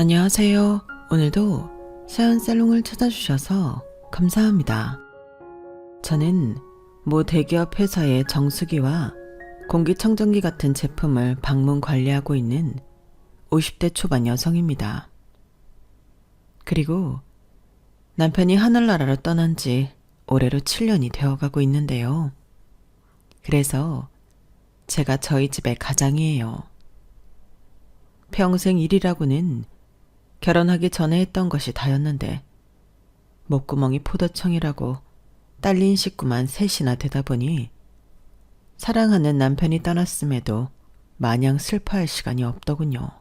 안녕하세요. 오늘도 사연살롱을 찾아주셔서 감사합니다. 저는 모 대기업 회사의 정수기와 공기청정기 같은 제품을 방문 관리하고 있는 50대 초반 여성입니다. 그리고 남편이 하늘나라로 떠난 지 올해로 7년이 되어가고 있는데요. 그래서 제가 저희 집의 가장이에요. 평생 일이라고는 결혼하기 전에 했던 것이 다였는데 목구멍이 포도청이라고 딸린 식구만 셋이나 되다 보니 사랑하는 남편이 떠났음에도 마냥 슬퍼할 시간이 없더군요.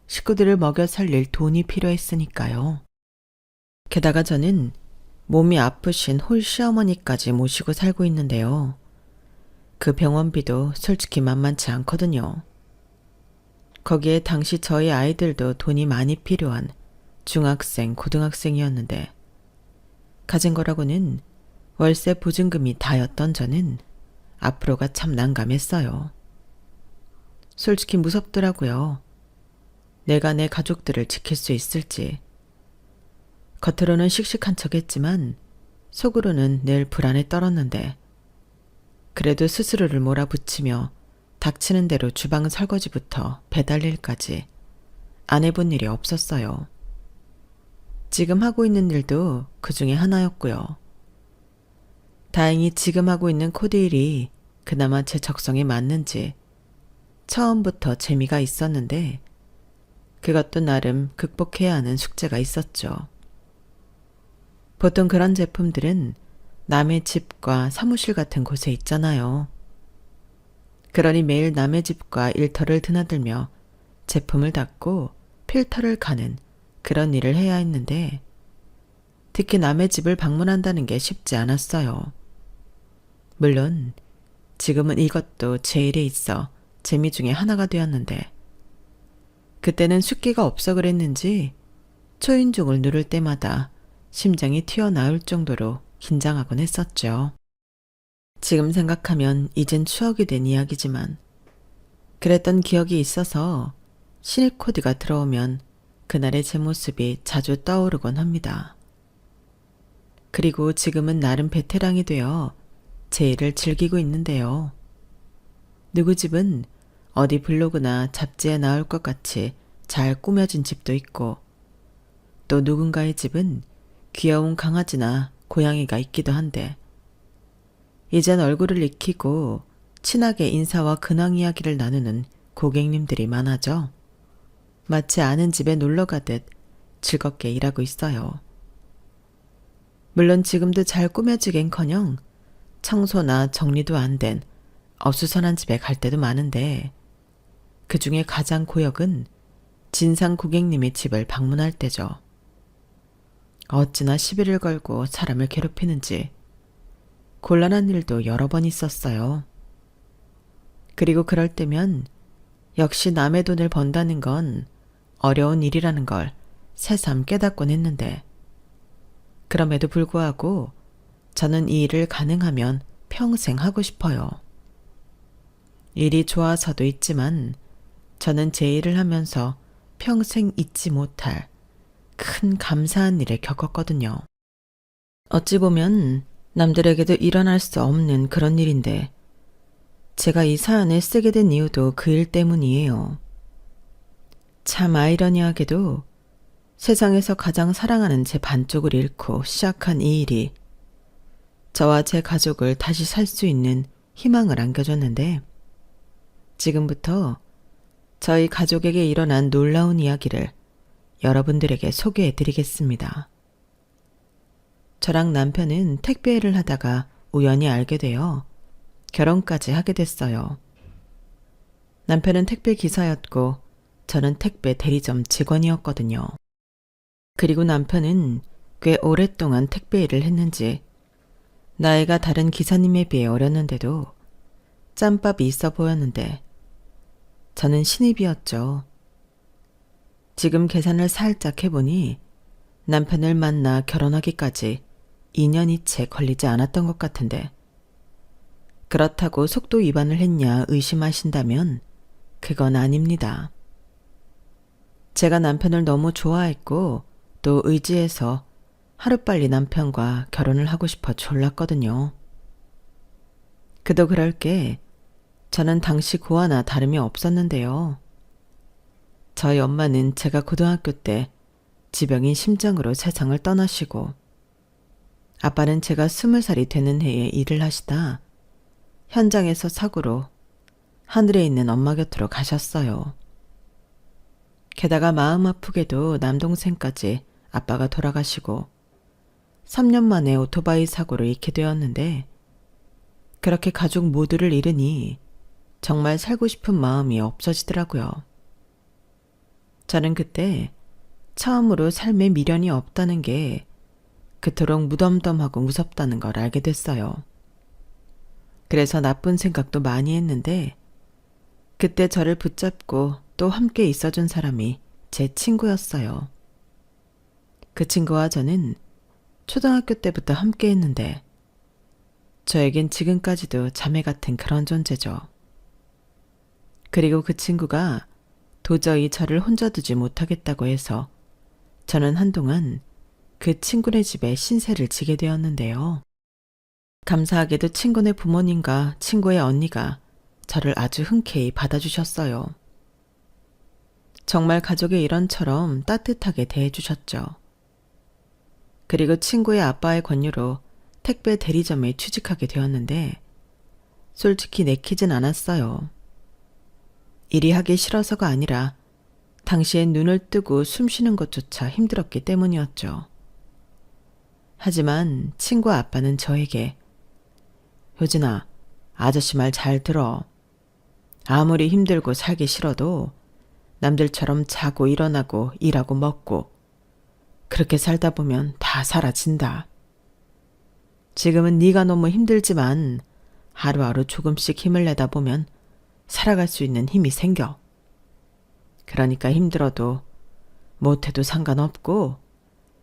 식구들을 먹여 살릴 돈이 필요했으니까요. 게다가 저는 몸이 아프신 홀 시어머니까지 모시고 살고 있는데요. 그 병원비도 솔직히 만만치 않거든요. 거기에 당시 저희 아이들도 돈이 많이 필요한 중학생, 고등학생이었는데 가진 거라고는 월세 보증금이 다였던 저는 앞으로가 참 난감했어요. 솔직히 무섭더라고요. 내가 내 가족들을 지킬 수 있을지. 겉으로는 씩씩한 척했지만 속으로는 늘 불안에 떨었는데 그래도 스스로를 몰아붙이며 닥치는 대로 주방 설거지부터 배달 일까지 안 해본 일이 없었어요. 지금 하고 있는 일도 그 중에 하나였고요. 다행히 지금 하고 있는 코드 일이 그나마 제 적성에 맞는지 처음부터 재미가 있었는데 그것도 나름 극복해야 하는 숙제가 있었죠. 보통 그런 제품들은 남의 집과 사무실 같은 곳에 있잖아요. 그러니 매일 남의 집과 일터를 드나들며 제품을 닦고 필터를 가는 그런 일을 해야 했는데 특히 남의 집을 방문한다는 게 쉽지 않았어요. 물론 지금은 이것도 제 일에 있어 재미 중에 하나가 되었는데 그때는 숫기가 없어 그랬는지 초인종을 누를 때마다 심장이 튀어나올 정도로 긴장하곤 했었죠. 지금 생각하면 이젠 추억이 된 이야기지만 그랬던 기억이 있어서 신입 코디가 들어오면 그날의 제 모습이 자주 떠오르곤 합니다. 그리고 지금은 나름 베테랑이 되어 제 일을 즐기고 있는데요. 누구 집은 어디 블로그나 잡지에 나올 것 같이 잘 꾸며진 집도 있고 또 누군가의 집은 귀여운 강아지나 고양이가 있기도 한데 이젠 얼굴을 익히고 친하게 인사와 근황 이야기를 나누는 고객님들이 많아져 마치 아는 집에 놀러 가듯 즐겁게 일하고 있어요. 물론 지금도 잘 꾸며지긴커녕 청소나 정리도 안 된 어수선한 집에 갈 때도 많은데 그 중에 가장 고역은 진상 고객님의 집을 방문할 때죠. 어찌나 시비를 걸고 사람을 괴롭히는지 곤란한 일도 여러 번 있었어요. 그리고 그럴 때면 역시 남의 돈을 번다는 건 어려운 일이라는 걸 새삼 깨닫곤 했는데 그럼에도 불구하고 저는 이 일을 가능하면 평생 하고 싶어요. 일이 좋아서도 있지만 저는 제 일을 하면서 평생 잊지 못할 큰 감사한 일을 겪었거든요. 어찌 보면 남들에게도 일어날 수 없는 그런 일인데 제가 이 사연을 쓰게 된 이유도 그 일 때문이에요. 참 아이러니하게도 세상에서 가장 사랑하는 제 반쪽을 잃고 시작한 이 일이 저와 제 가족을 다시 살 수 있는 희망을 안겨줬는데 지금부터 저희 가족에게 일어난 놀라운 이야기를 여러분들에게 소개해 드리겠습니다. 저랑 남편은 택배 일을 하다가 우연히 알게 되어 결혼까지 하게 됐어요. 남편은 택배 기사였고 저는 택배 대리점 직원이었거든요. 그리고 남편은 꽤 오랫동안 택배 일을 했는지 나이가 다른 기사님에 비해 어렸는데도 짬밥이 있어 보였는데 저는 신입이었죠. 지금 계산을 살짝 해보니 남편을 만나 결혼하기까지 2년이 채 걸리지 않았던 것 같은데 그렇다고 속도 위반을 했냐 의심하신다면 그건 아닙니다. 제가 남편을 너무 좋아했고 또 의지해서 하루빨리 남편과 결혼을 하고 싶어 졸랐거든요. 그도 그럴 게 저는 당시 고아나 다름이 없었는데요. 저희 엄마는 제가 고등학교 때 지병인 심장으로 세상을 떠나시고 아빠는 제가 20살이 되는 해에 일을 하시다 현장에서 사고로 하늘에 있는 엄마 곁으로 가셨어요. 게다가 마음 아프게도 남동생까지 아빠가 돌아가시고 3년 만에 오토바이 사고로 잃게 되었는데 그렇게 가족 모두를 잃으니 정말 살고 싶은 마음이 없어지더라고요. 저는 그때 처음으로 삶에 미련이 없다는 게 그토록 무덤덤하고 무섭다는 걸 알게 됐어요. 그래서 나쁜 생각도 많이 했는데 그때 저를 붙잡고 또 함께 있어준 사람이 제 친구였어요. 그 친구와 저는 초등학교 때부터 함께 했는데 저에겐 지금까지도 자매 같은 그런 존재죠. 그리고 그 친구가 도저히 저를 혼자 두지 못하겠다고 해서 저는 한동안 그 친구네 집에 신세를 지게 되었는데요. 감사하게도 친구네 부모님과 친구의 언니가 저를 아주 흔쾌히 받아주셨어요. 정말 가족의 일원처럼 따뜻하게 대해주셨죠. 그리고 친구의 아빠의 권유로 택배 대리점에 취직하게 되었는데 솔직히 내키진 않았어요. 일이 하기 싫어서가 아니라 당시엔 눈을 뜨고 숨 쉬는 것조차 힘들었기 때문이었죠. 하지만 친구 아빠는 저에게 효진아, 아저씨 말 잘 들어. 아무리 힘들고 살기 싫어도 남들처럼 자고 일어나고 일하고 먹고 그렇게 살다 보면 다 사라진다. 지금은 네가 너무 힘들지만 하루하루 조금씩 힘을 내다 보면 살아갈 수 있는 힘이 생겨. 그러니까 힘들어도 못해도 상관없고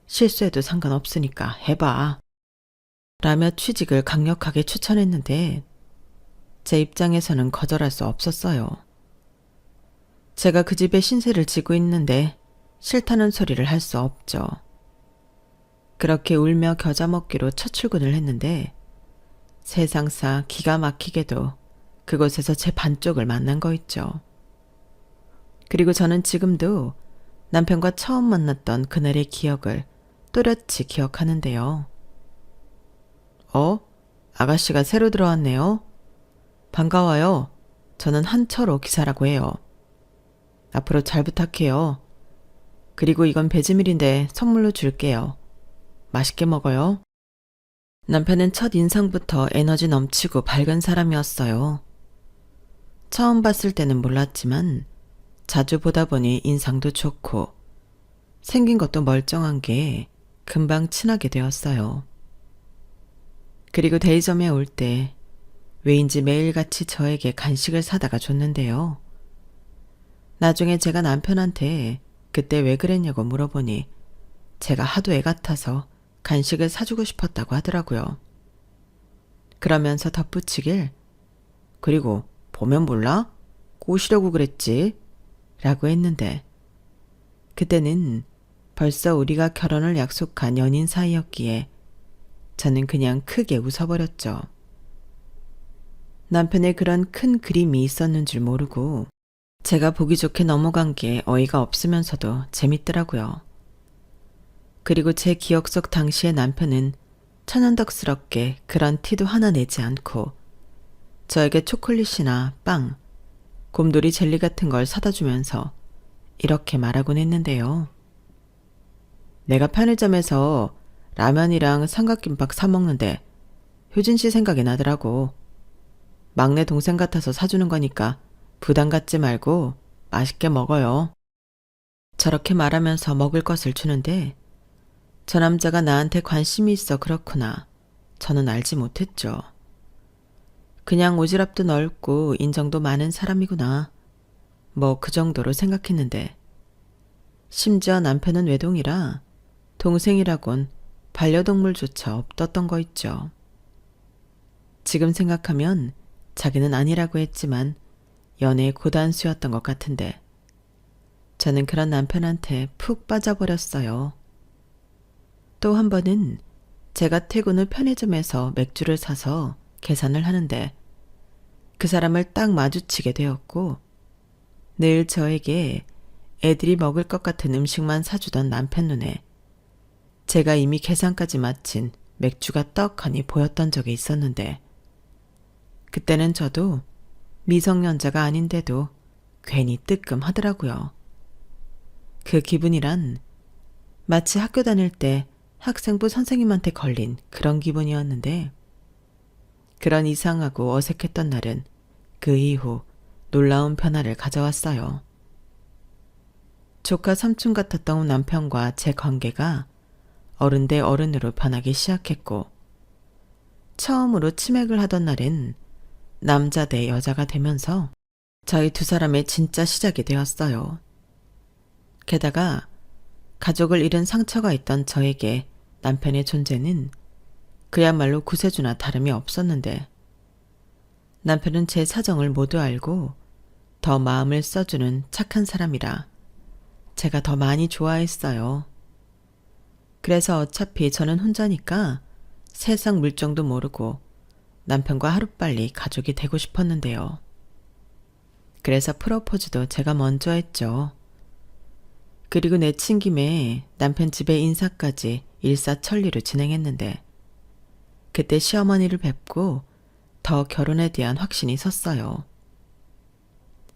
실수해도 상관없으니까 해봐. 라며 취직을 강력하게 추천했는데 제 입장에서는 거절할 수 없었어요. 제가 그 집에 신세를 지고 있는데 싫다는 소리를 할 수 없죠. 그렇게 울며 겨자 먹기로 첫 출근을 했는데 세상사 기가 막히게도 그곳에서 제 반쪽을 만난 거 있죠. 그리고 저는 지금도 남편과 처음 만났던 그날의 기억을 또렷이 기억하는데요. 아가씨가 새로 들어왔네요. 반가워요. 저는 한철호 기사라고 해요. 앞으로 잘 부탁해요. 그리고 이건 배지밀인데 선물로 줄게요. 맛있게 먹어요. 남편은 첫 인상부터 에너지 넘치고 밝은 사람이었어요. 처음 봤을 때는 몰랐지만 자주 보다 보니 인상도 좋고 생긴 것도 멀쩡한 게 금방 친하게 되었어요. 그리고 대리점에 올 때 왜인지 매일같이 저에게 간식을 사다가 줬는데요. 나중에 제가 남편한테 그때 왜 그랬냐고 물어보니 제가 하도 애 같아서 간식을 사주고 싶었다고 하더라고요. 그러면서 덧붙이길 그리고 보면 몰라? 꼬시려고 그랬지? 라고 했는데 그때는 벌써 우리가 결혼을 약속한 연인 사이였기에 저는 그냥 크게 웃어버렸죠. 남편의 그런 큰 그림이 있었는 줄 모르고 제가 보기 좋게 넘어간 게 어이가 없으면서도 재밌더라고요. 그리고 제 기억 속 당시의 남편은 천연덕스럽게 그런 티도 하나 내지 않고 저에게 초콜릿이나 빵, 곰돌이 젤리 같은 걸 사다 주면서 이렇게 말하곤 했는데요. 내가 편의점에서 라면이랑 삼각김밥 사 먹는데 효진 씨 생각이 나더라고. 막내 동생 같아서 사주는 거니까 부담 갖지 말고 맛있게 먹어요. 저렇게 말하면서 먹을 것을 주는데 저 남자가 나한테 관심이 있어 그렇구나. 저는 알지 못했죠. 그냥 오지랖도 넓고 인정도 많은 사람이구나. 뭐 그 정도로 생각했는데 심지어 남편은 외동이라 동생이라곤 반려동물조차 없었던 거 있죠. 지금 생각하면 자기는 아니라고 했지만 연애의 고단수였던 것 같은데 저는 그런 남편한테 푹 빠져버렸어요. 또 한 번은 제가 퇴근 후 편의점에서 맥주를 사서 계산을 하는데 그 사람을 딱 마주치게 되었고 늘 저에게 애들이 먹을 것 같은 음식만 사주던 남편 눈에 제가 이미 계산까지 마친 맥주가 떡하니 보였던 적이 있었는데 그때는 저도 미성년자가 아닌데도 괜히 뜨끔하더라고요. 그 기분이란 마치 학교 다닐 때 학생부 선생님한테 걸린 그런 기분이었는데 그런 이상하고 어색했던 날은 그 이후 놀라운 변화를 가져왔어요. 조카 삼촌 같았던 남편과 제 관계가 어른 대 어른으로 변하기 시작했고 처음으로 치맥을 하던 날엔 남자 대 여자가 되면서 저희 두 사람의 진짜 시작이 되었어요. 게다가 가족을 잃은 상처가 있던 저에게 남편의 존재는 그야말로 구세주나 다름이 없었는데 남편은 제 사정을 모두 알고 더 마음을 써주는 착한 사람이라 제가 더 많이 좋아했어요. 그래서 어차피 저는 혼자니까 세상 물정도 모르고 남편과 하루빨리 가족이 되고 싶었는데요. 그래서 프로포즈도 제가 먼저 했죠. 그리고 내친 김에 남편 집에 인사까지 일사천리로 진행했는데 그때 시어머니를 뵙고 더 결혼에 대한 확신이 섰어요.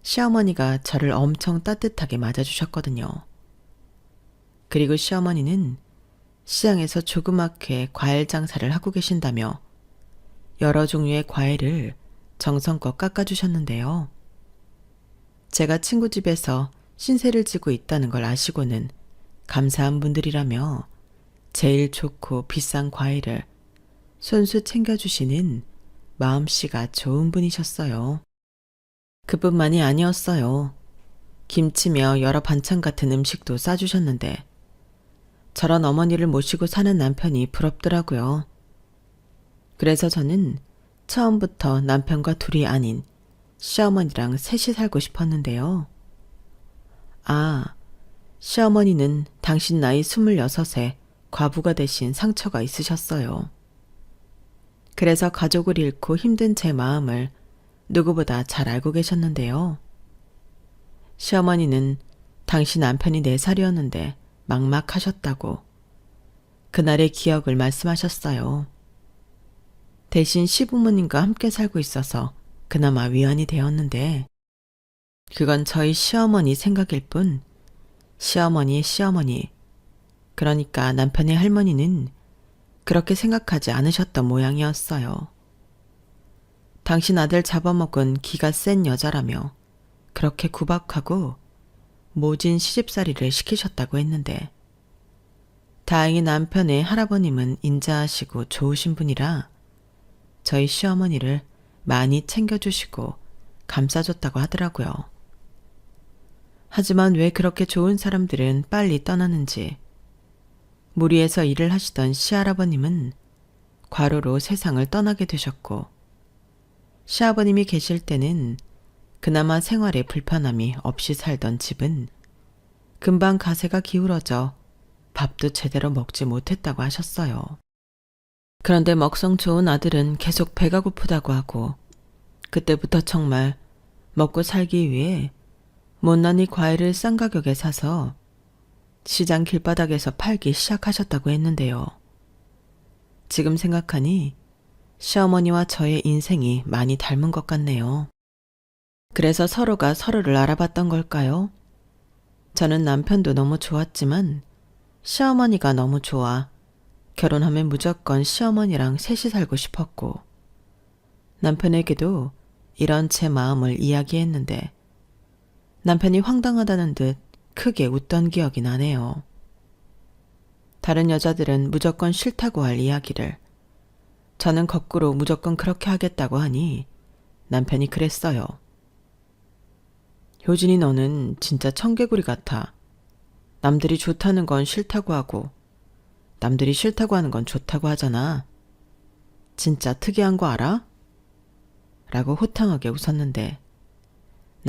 시어머니가 저를 엄청 따뜻하게 맞아주셨거든요. 그리고 시어머니는 시장에서 조그맣게 과일 장사를 하고 계신다며 여러 종류의 과일을 정성껏 깎아주셨는데요. 제가 친구 집에서 신세를 지고 있다는 걸 아시고는 감사한 분들이라며 제일 좋고 비싼 과일을 손수 챙겨주시는 마음씨가 좋은 분이셨어요. 그뿐만이 아니었어요. 김치며 여러 반찬 같은 음식도 싸주셨는데 저런 어머니를 모시고 사는 남편이 부럽더라고요. 그래서 저는 처음부터 남편과 둘이 아닌 시어머니랑 셋이 살고 싶었는데요. 아, 시어머니는 당신 나이 26에 과부가 되신 상처가 있으셨어요. 그래서 가족을 잃고 힘든 제 마음을 누구보다 잘 알고 계셨는데요. 시어머니는 당신 남편이 4살이었는데 막막하셨다고 그날의 기억을 말씀하셨어요. 대신 시부모님과 함께 살고 있어서 그나마 위안이 되었는데 그건 저희 시어머니 생각일 뿐 시어머니의 시어머니 그러니까 남편의 할머니는 그렇게 생각하지 않으셨던 모양이었어요. 당신 아들 잡아먹은 기가 센 여자라며 그렇게 구박하고 모진 시집살이를 시키셨다고 했는데 다행히 남편의 할아버님은 인자하시고 좋으신 분이라 저희 시어머니를 많이 챙겨주시고 감싸줬다고 하더라고요. 하지만 왜 그렇게 좋은 사람들은 빨리 떠나는지 무리해서 일을 하시던 시할아버님은 과로로 세상을 떠나게 되셨고 시아버님이 계실 때는 그나마 생활에 불편함이 없이 살던 집은 금방 가세가 기울어져 밥도 제대로 먹지 못했다고 하셨어요. 그런데 먹성 좋은 아들은 계속 배가 고프다고 하고 그때부터 정말 먹고 살기 위해 못난이 과일을 싼 가격에 사서 시장 길바닥에서 팔기 시작하셨다고 했는데요. 지금 생각하니 시어머니와 저의 인생이 많이 닮은 것 같네요. 그래서 서로가 서로를 알아봤던 걸까요? 저는 남편도 너무 좋았지만 시어머니가 너무 좋아 결혼하면 무조건 시어머니랑 셋이 살고 싶었고 남편에게도 이런 제 마음을 이야기했는데 남편이 황당하다는 듯 크게 웃던 기억이 나네요. 다른 여자들은 무조건 싫다고 할 이야기를 저는 거꾸로 무조건 그렇게 하겠다고 하니 남편이 그랬어요. 효진이 너는 진짜 청개구리 같아. 남들이 좋다는 건 싫다고 하고 남들이 싫다고 하는 건 좋다고 하잖아. 진짜 특이한 거 알아? 라고 호탕하게 웃었는데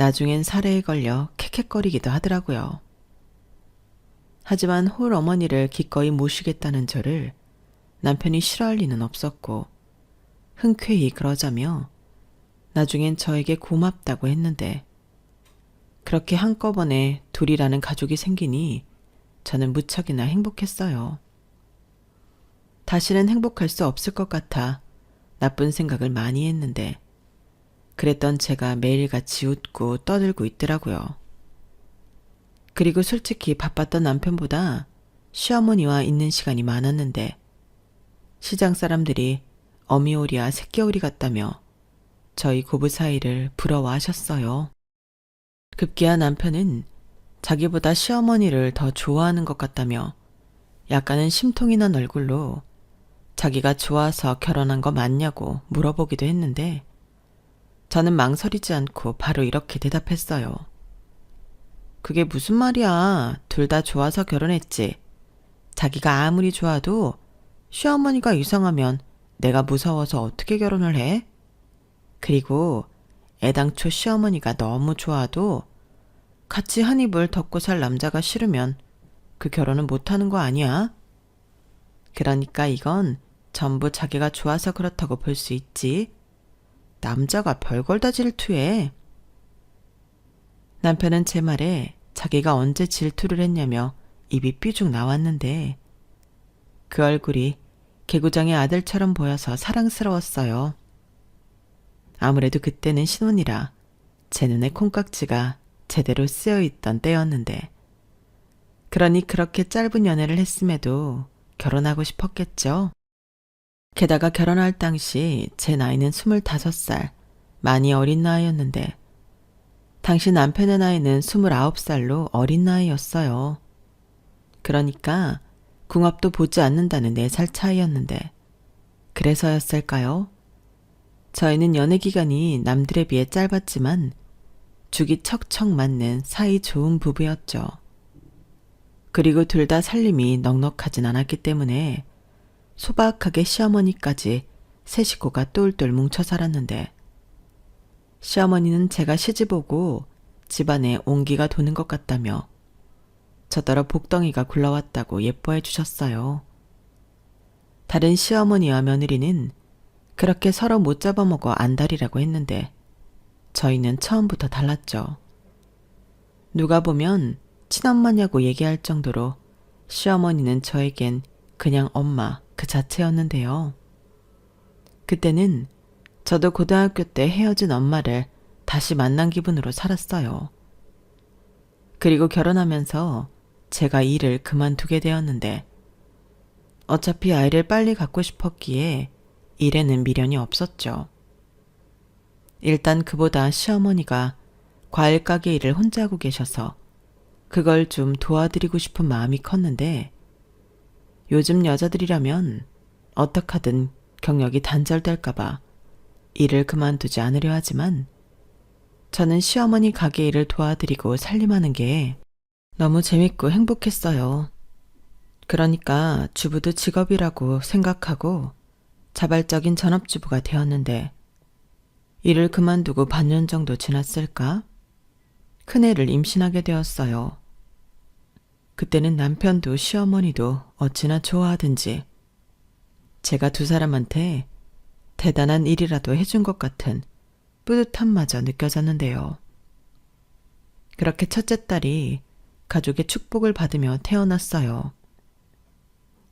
나중엔 살해에 걸려 캑캑거리기도 하더라고요. 하지만 홀 어머니를 기꺼이 모시겠다는 저를 남편이 싫어할 리는 없었고 흔쾌히 그러자며 나중엔 저에게 고맙다고 했는데 그렇게 한꺼번에 둘이라는 가족이 생기니 저는 무척이나 행복했어요. 다시는 행복할 수 없을 것 같아 나쁜 생각을 많이 했는데 그랬던 제가 매일같이 웃고 떠들고 있더라고요. 그리고 솔직히 바빴던 남편보다 시어머니와 있는 시간이 많았는데 시장 사람들이 어미오리야 새끼오리 같다며 저희 고부 사이를 부러워하셨어요. 급기야 남편은 자기보다 시어머니를 더 좋아하는 것 같다며 약간은 심통이 난 얼굴로 자기가 좋아서 결혼한 거 맞냐고 물어보기도 했는데 저는 망설이지 않고 바로 이렇게 대답했어요. 그게 무슨 말이야. 둘 다 좋아서 결혼했지. 자기가 아무리 좋아도 시어머니가 이상하면 내가 무서워서 어떻게 결혼을 해? 그리고 애당초 시어머니가 너무 좋아도 같이 한 이불 덮고 살 남자가 싫으면 그 결혼은 못하는 거 아니야? 그러니까 이건 전부 자기가 좋아서 그렇다고 볼 수 있지. 남자가 별걸 다 질투해. 남편은 제 말에 자기가 언제 질투를 했냐며 입이 삐죽 나왔는데 그 얼굴이 개구장의 아들처럼 보여서 사랑스러웠어요. 아무래도 그때는 신혼이라 제 눈에 콩깍지가 제대로 쓰여있던 때였는데 그러니 그렇게 짧은 연애를 했음에도 결혼하고 싶었겠죠. 게다가 결혼할 당시 제 나이는 25살, 많이 어린 나이였는데 당시 남편의 나이는 29살로 어린 나이였어요. 그러니까 궁합도 보지 않는다는 4살 차이였는데 그래서였을까요? 저희는 연애 기간이 남들에 비해 짧았지만 죽이 척척 맞는 사이 좋은 부부였죠. 그리고 둘 다 살림이 넉넉하진 않았기 때문에 소박하게 시어머니까지 세 식구가 똘똘 뭉쳐 살았는데 시어머니는 제가 시집 오고 집안에 온기가 도는 것 같다며 저더러 복덩이가 굴러왔다고 예뻐해 주셨어요. 다른 시어머니와 며느리는 그렇게 서로 못 잡아먹어 안달이라고 했는데 저희는 처음부터 달랐죠. 누가 보면 친엄마냐고 얘기할 정도로 시어머니는 저에겐 그냥 엄마 그 자체였는데요. 그때는 저도 고등학교 때 헤어진 엄마를 다시 만난 기분으로 살았어요. 그리고 결혼하면서 제가 일을 그만두게 되었는데 어차피 아이를 빨리 갖고 싶었기에 일에는 미련이 없었죠. 일단 그보다 시어머니가 과일 가게 일을 혼자 하고 계셔서 그걸 좀 도와드리고 싶은 마음이 컸는데 요즘 여자들이라면 어떡하든 경력이 단절될까봐 일을 그만두지 않으려 하지만 저는 시어머니 가게 일을 도와드리고 살림하는 게 너무 재밌고 행복했어요. 그러니까 주부도 직업이라고 생각하고 자발적인 전업주부가 되었는데 일을 그만두고 반년 정도 지났을까? 큰애를 임신하게 되었어요. 그때는 남편도 시어머니도 어찌나 좋아하든지 제가 두 사람한테 대단한 일이라도 해준 것 같은 뿌듯함마저 느껴졌는데요. 그렇게 첫째 딸이 가족의 축복을 받으며 태어났어요.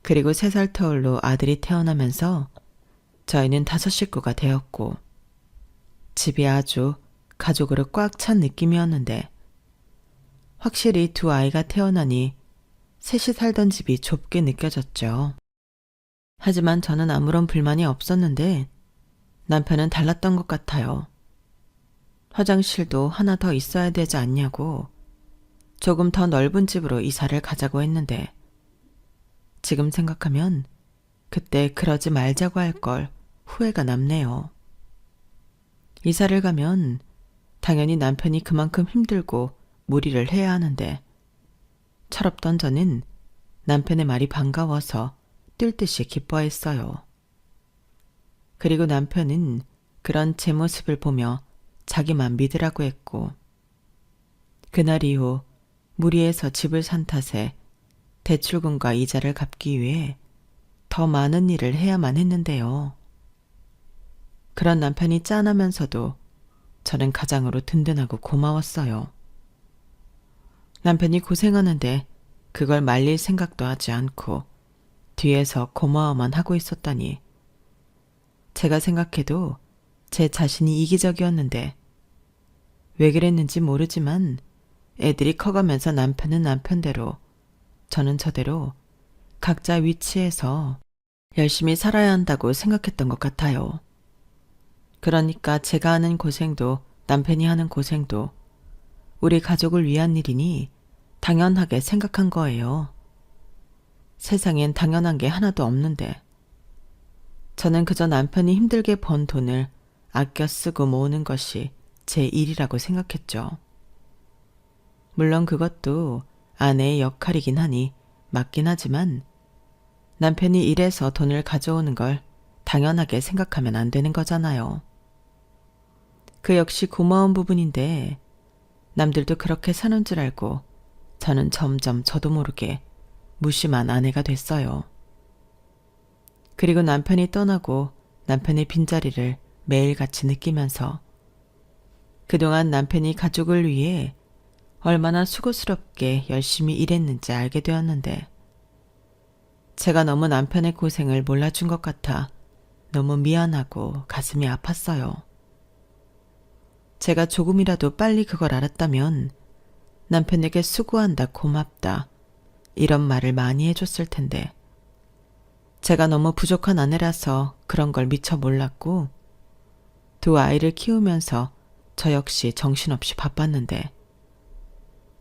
그리고 3살 터울로 아들이 태어나면서 저희는 5 식구가 되었고 집이 아주 가족으로 꽉 찬 느낌이었는데 확실히 두 아이가 태어나니 셋이 살던 집이 좁게 느껴졌죠. 하지만 저는 아무런 불만이 없었는데 남편은 달랐던 것 같아요. 화장실도 하나 더 있어야 되지 않냐고 조금 더 넓은 집으로 이사를 가자고 했는데 지금 생각하면 그때 그러지 말자고 할 걸 후회가 남네요. 이사를 가면 당연히 남편이 그만큼 힘들고 무리를 해야 하는데 철없던 저는 남편의 말이 반가워서 뛸 듯이 기뻐했어요. 그리고 남편은 그런 제 모습을 보며 자기만 믿으라고 했고 그날 이후 무리해서 집을 산 탓에 대출금과 이자를 갚기 위해 더 많은 일을 해야만 했는데요. 그런 남편이 짠하면서도 저는 가장으로 든든하고 고마웠어요. 남편이 고생하는데 그걸 말릴 생각도 하지 않고 뒤에서 고마워만 하고 있었다니. 제가 생각해도 제 자신이 이기적이었는데 왜 그랬는지 모르지만 애들이 커가면서 남편은 남편대로 저는 저대로 각자 위치에서 열심히 살아야 한다고 생각했던 것 같아요. 그러니까 제가 하는 고생도 남편이 하는 고생도 우리 가족을 위한 일이니 당연하게 생각한 거예요. 세상엔 당연한 게 하나도 없는데 저는 그저 남편이 힘들게 번 돈을 아껴 쓰고 모으는 것이 제 일이라고 생각했죠. 물론 그것도 아내의 역할이긴 하니 맞긴 하지만 남편이 일해서 돈을 가져오는 걸 당연하게 생각하면 안 되는 거잖아요. 그 역시 고마운 부분인데 남들도 그렇게 사는 줄 알고 저는 점점 저도 모르게 무심한 아내가 됐어요. 그리고 남편이 떠나고 남편의 빈자리를 매일같이 느끼면서 그동안 남편이 가족을 위해 얼마나 수고스럽게 열심히 일했는지 알게 되었는데 제가 너무 남편의 고생을 몰라준 것 같아 너무 미안하고 가슴이 아팠어요. 제가 조금이라도 빨리 그걸 알았다면 남편에게 수고한다, 고맙다 이런 말을 많이 해줬을 텐데 제가 너무 부족한 아내라서 그런 걸 미처 몰랐고 두 아이를 키우면서 저 역시 정신없이 바빴는데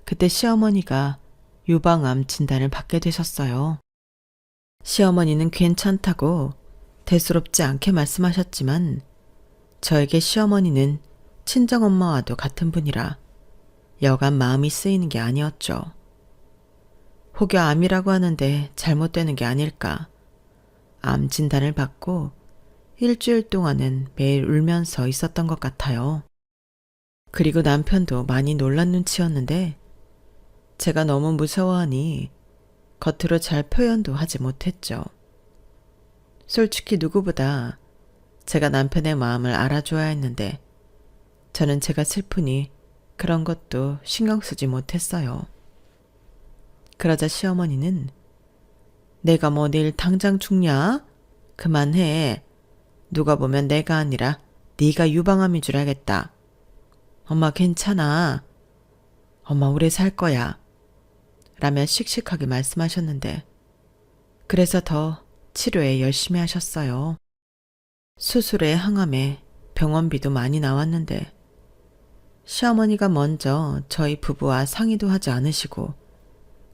그때 시어머니가 유방암 진단을 받게 되셨어요. 시어머니는 괜찮다고 대수롭지 않게 말씀하셨지만 저에게 시어머니는 친정엄마와도 같은 분이라 여간 마음이 쓰이는 게 아니었죠. 혹여 암이라고 하는데 잘못되는 게 아닐까. 암 진단을 받고 일주일 동안은 매일 울면서 있었던 것 같아요. 그리고 남편도 많이 놀란 눈치였는데 제가 너무 무서워하니 겉으로 잘 표현도 하지 못했죠. 솔직히 누구보다 제가 남편의 마음을 알아줘야 했는데 저는 제가 슬프니 그런 것도 신경 쓰지 못했어요. 그러자 시어머니는 내가 뭐 내일 당장 죽냐? 그만해. 누가 보면 내가 아니라 네가 유방암인 줄 알겠다. 엄마 괜찮아. 엄마 오래 살 거야. 라며 씩씩하게 말씀하셨는데 그래서 더 치료에 열심히 하셨어요. 수술에 항암에 병원비도 많이 나왔는데 시어머니가 먼저 저희 부부와 상의도 하지 않으시고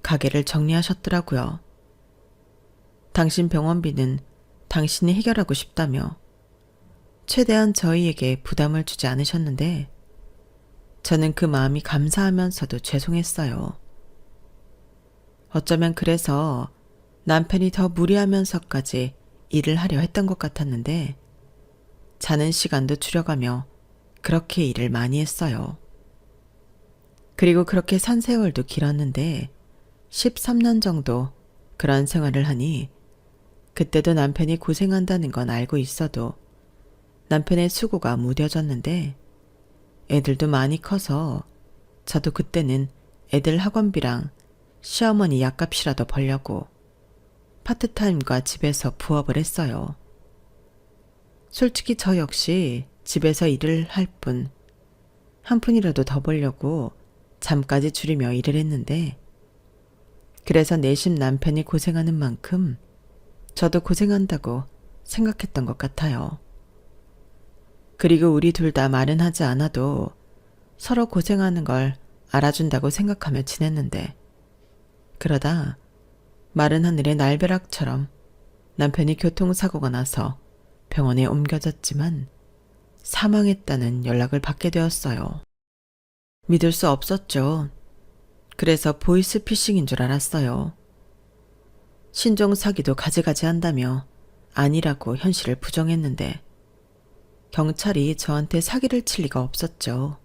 가게를 정리하셨더라고요. 당신 병원비는 당신이 해결하고 싶다며 최대한 저희에게 부담을 주지 않으셨는데 저는 그 마음이 감사하면서도 죄송했어요. 어쩌면 그래서 남편이 더 무리하면서까지 일을 하려 했던 것 같았는데 자는 시간도 줄여가며 그렇게 일을 많이 했어요. 그리고 그렇게 산 세월도 길었는데 13년 정도 그런 생활을 하니 그때도 남편이 고생한다는 건 알고 있어도 남편의 수고가 무뎌졌는데 애들도 많이 커서 저도 그때는 애들 학원비랑 시어머니 약값이라도 벌려고 파트타임과 집에서 부업을 했어요. 솔직히 저 역시 집에서 일을 할 뿐 한 푼이라도 더 벌려고 잠까지 줄이며 일을 했는데 그래서 내심 남편이 고생하는 만큼 저도 고생한다고 생각했던 것 같아요. 그리고 우리 둘 다 말은 하지 않아도 서로 고생하는 걸 알아준다고 생각하며 지냈는데 그러다 마른 하늘의 날벼락처럼 남편이 교통사고가 나서 병원에 옮겨졌지만 사망했다는 연락을 받게 되었어요. 믿을 수 없었죠. 그래서 보이스피싱인 줄 알았어요. 신종 사기도 가지가지 한다며 아니라고 현실을 부정했는데 경찰이 저한테 사기를 칠 리가 없었죠.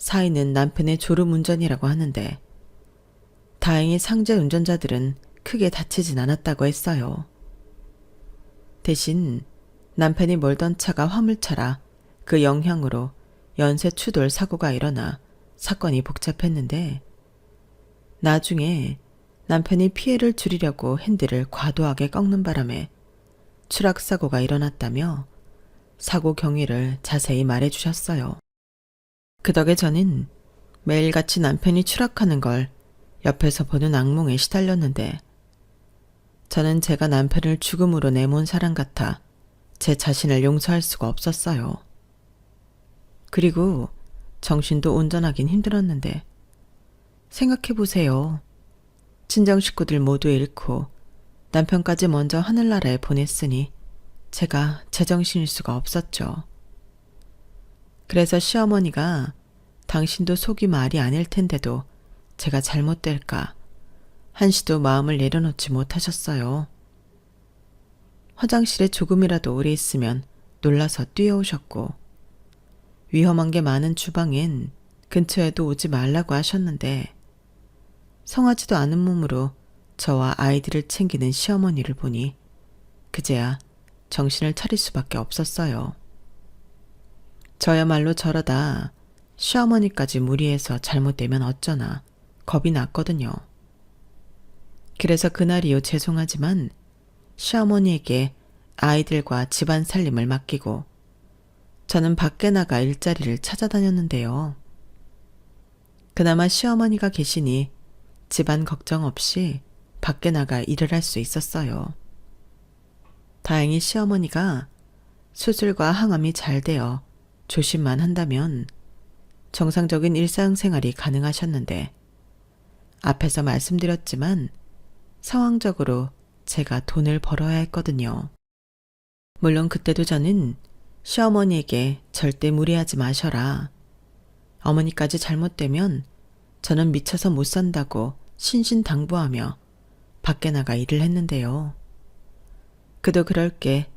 사인은 남편의 졸음운전이라고 하는데 다행히 상제 운전자들은 크게 다치진 않았다고 했어요. 대신 남편이 몰던 차가 화물차라 그 영향으로 연쇄 추돌 사고가 일어나 사건이 복잡했는데 나중에 남편이 피해를 줄이려고 핸들을 과도하게 꺾는 바람에 추락사고가 일어났다며 사고 경위를 자세히 말해주셨어요. 그 덕에 저는 매일같이 남편이 추락하는 걸 옆에서 보는 악몽에 시달렸는데 저는 제가 남편을 죽음으로 내몬 사람 같아 제 자신을 용서할 수가 없었어요. 그리고 정신도 온전하긴 힘들었는데 생각해보세요. 친정 식구들 모두 잃고 남편까지 먼저 하늘나라에 보냈으니 제가 제정신일 수가 없었죠. 그래서 시어머니가 당신도 속이 말이 아닐 텐데도 제가 잘못될까 한시도 마음을 내려놓지 못하셨어요. 화장실에 조금이라도 오래 있으면 놀라서 뛰어오셨고 위험한 게 많은 주방엔 근처에도 오지 말라고 하셨는데 성하지도 않은 몸으로 저와 아이들을 챙기는 시어머니를 보니 그제야 정신을 차릴 수밖에 없었어요. 저야말로 저러다 시어머니까지 무리해서 잘못되면 어쩌나 겁이 났거든요. 그래서 그날 이후 죄송하지만 시어머니에게 아이들과 집안 살림을 맡기고 저는 밖에 나가 일자리를 찾아다녔는데요. 그나마 시어머니가 계시니 집안 걱정 없이 밖에 나가 일을 할 수 있었어요. 다행히 시어머니가 수술과 항암이 잘 되어 조심만 한다면 정상적인 일상생활이 가능하셨는데 앞에서 말씀드렸지만 상황적으로 제가 돈을 벌어야 했거든요. 물론 그때도 저는 시어머니에게 절대 무리하지 마셔라. 어머니까지 잘못되면 저는 미쳐서 못 산다고 신신당부하며 밖에 나가 일을 했는데요. 그도 그럴 게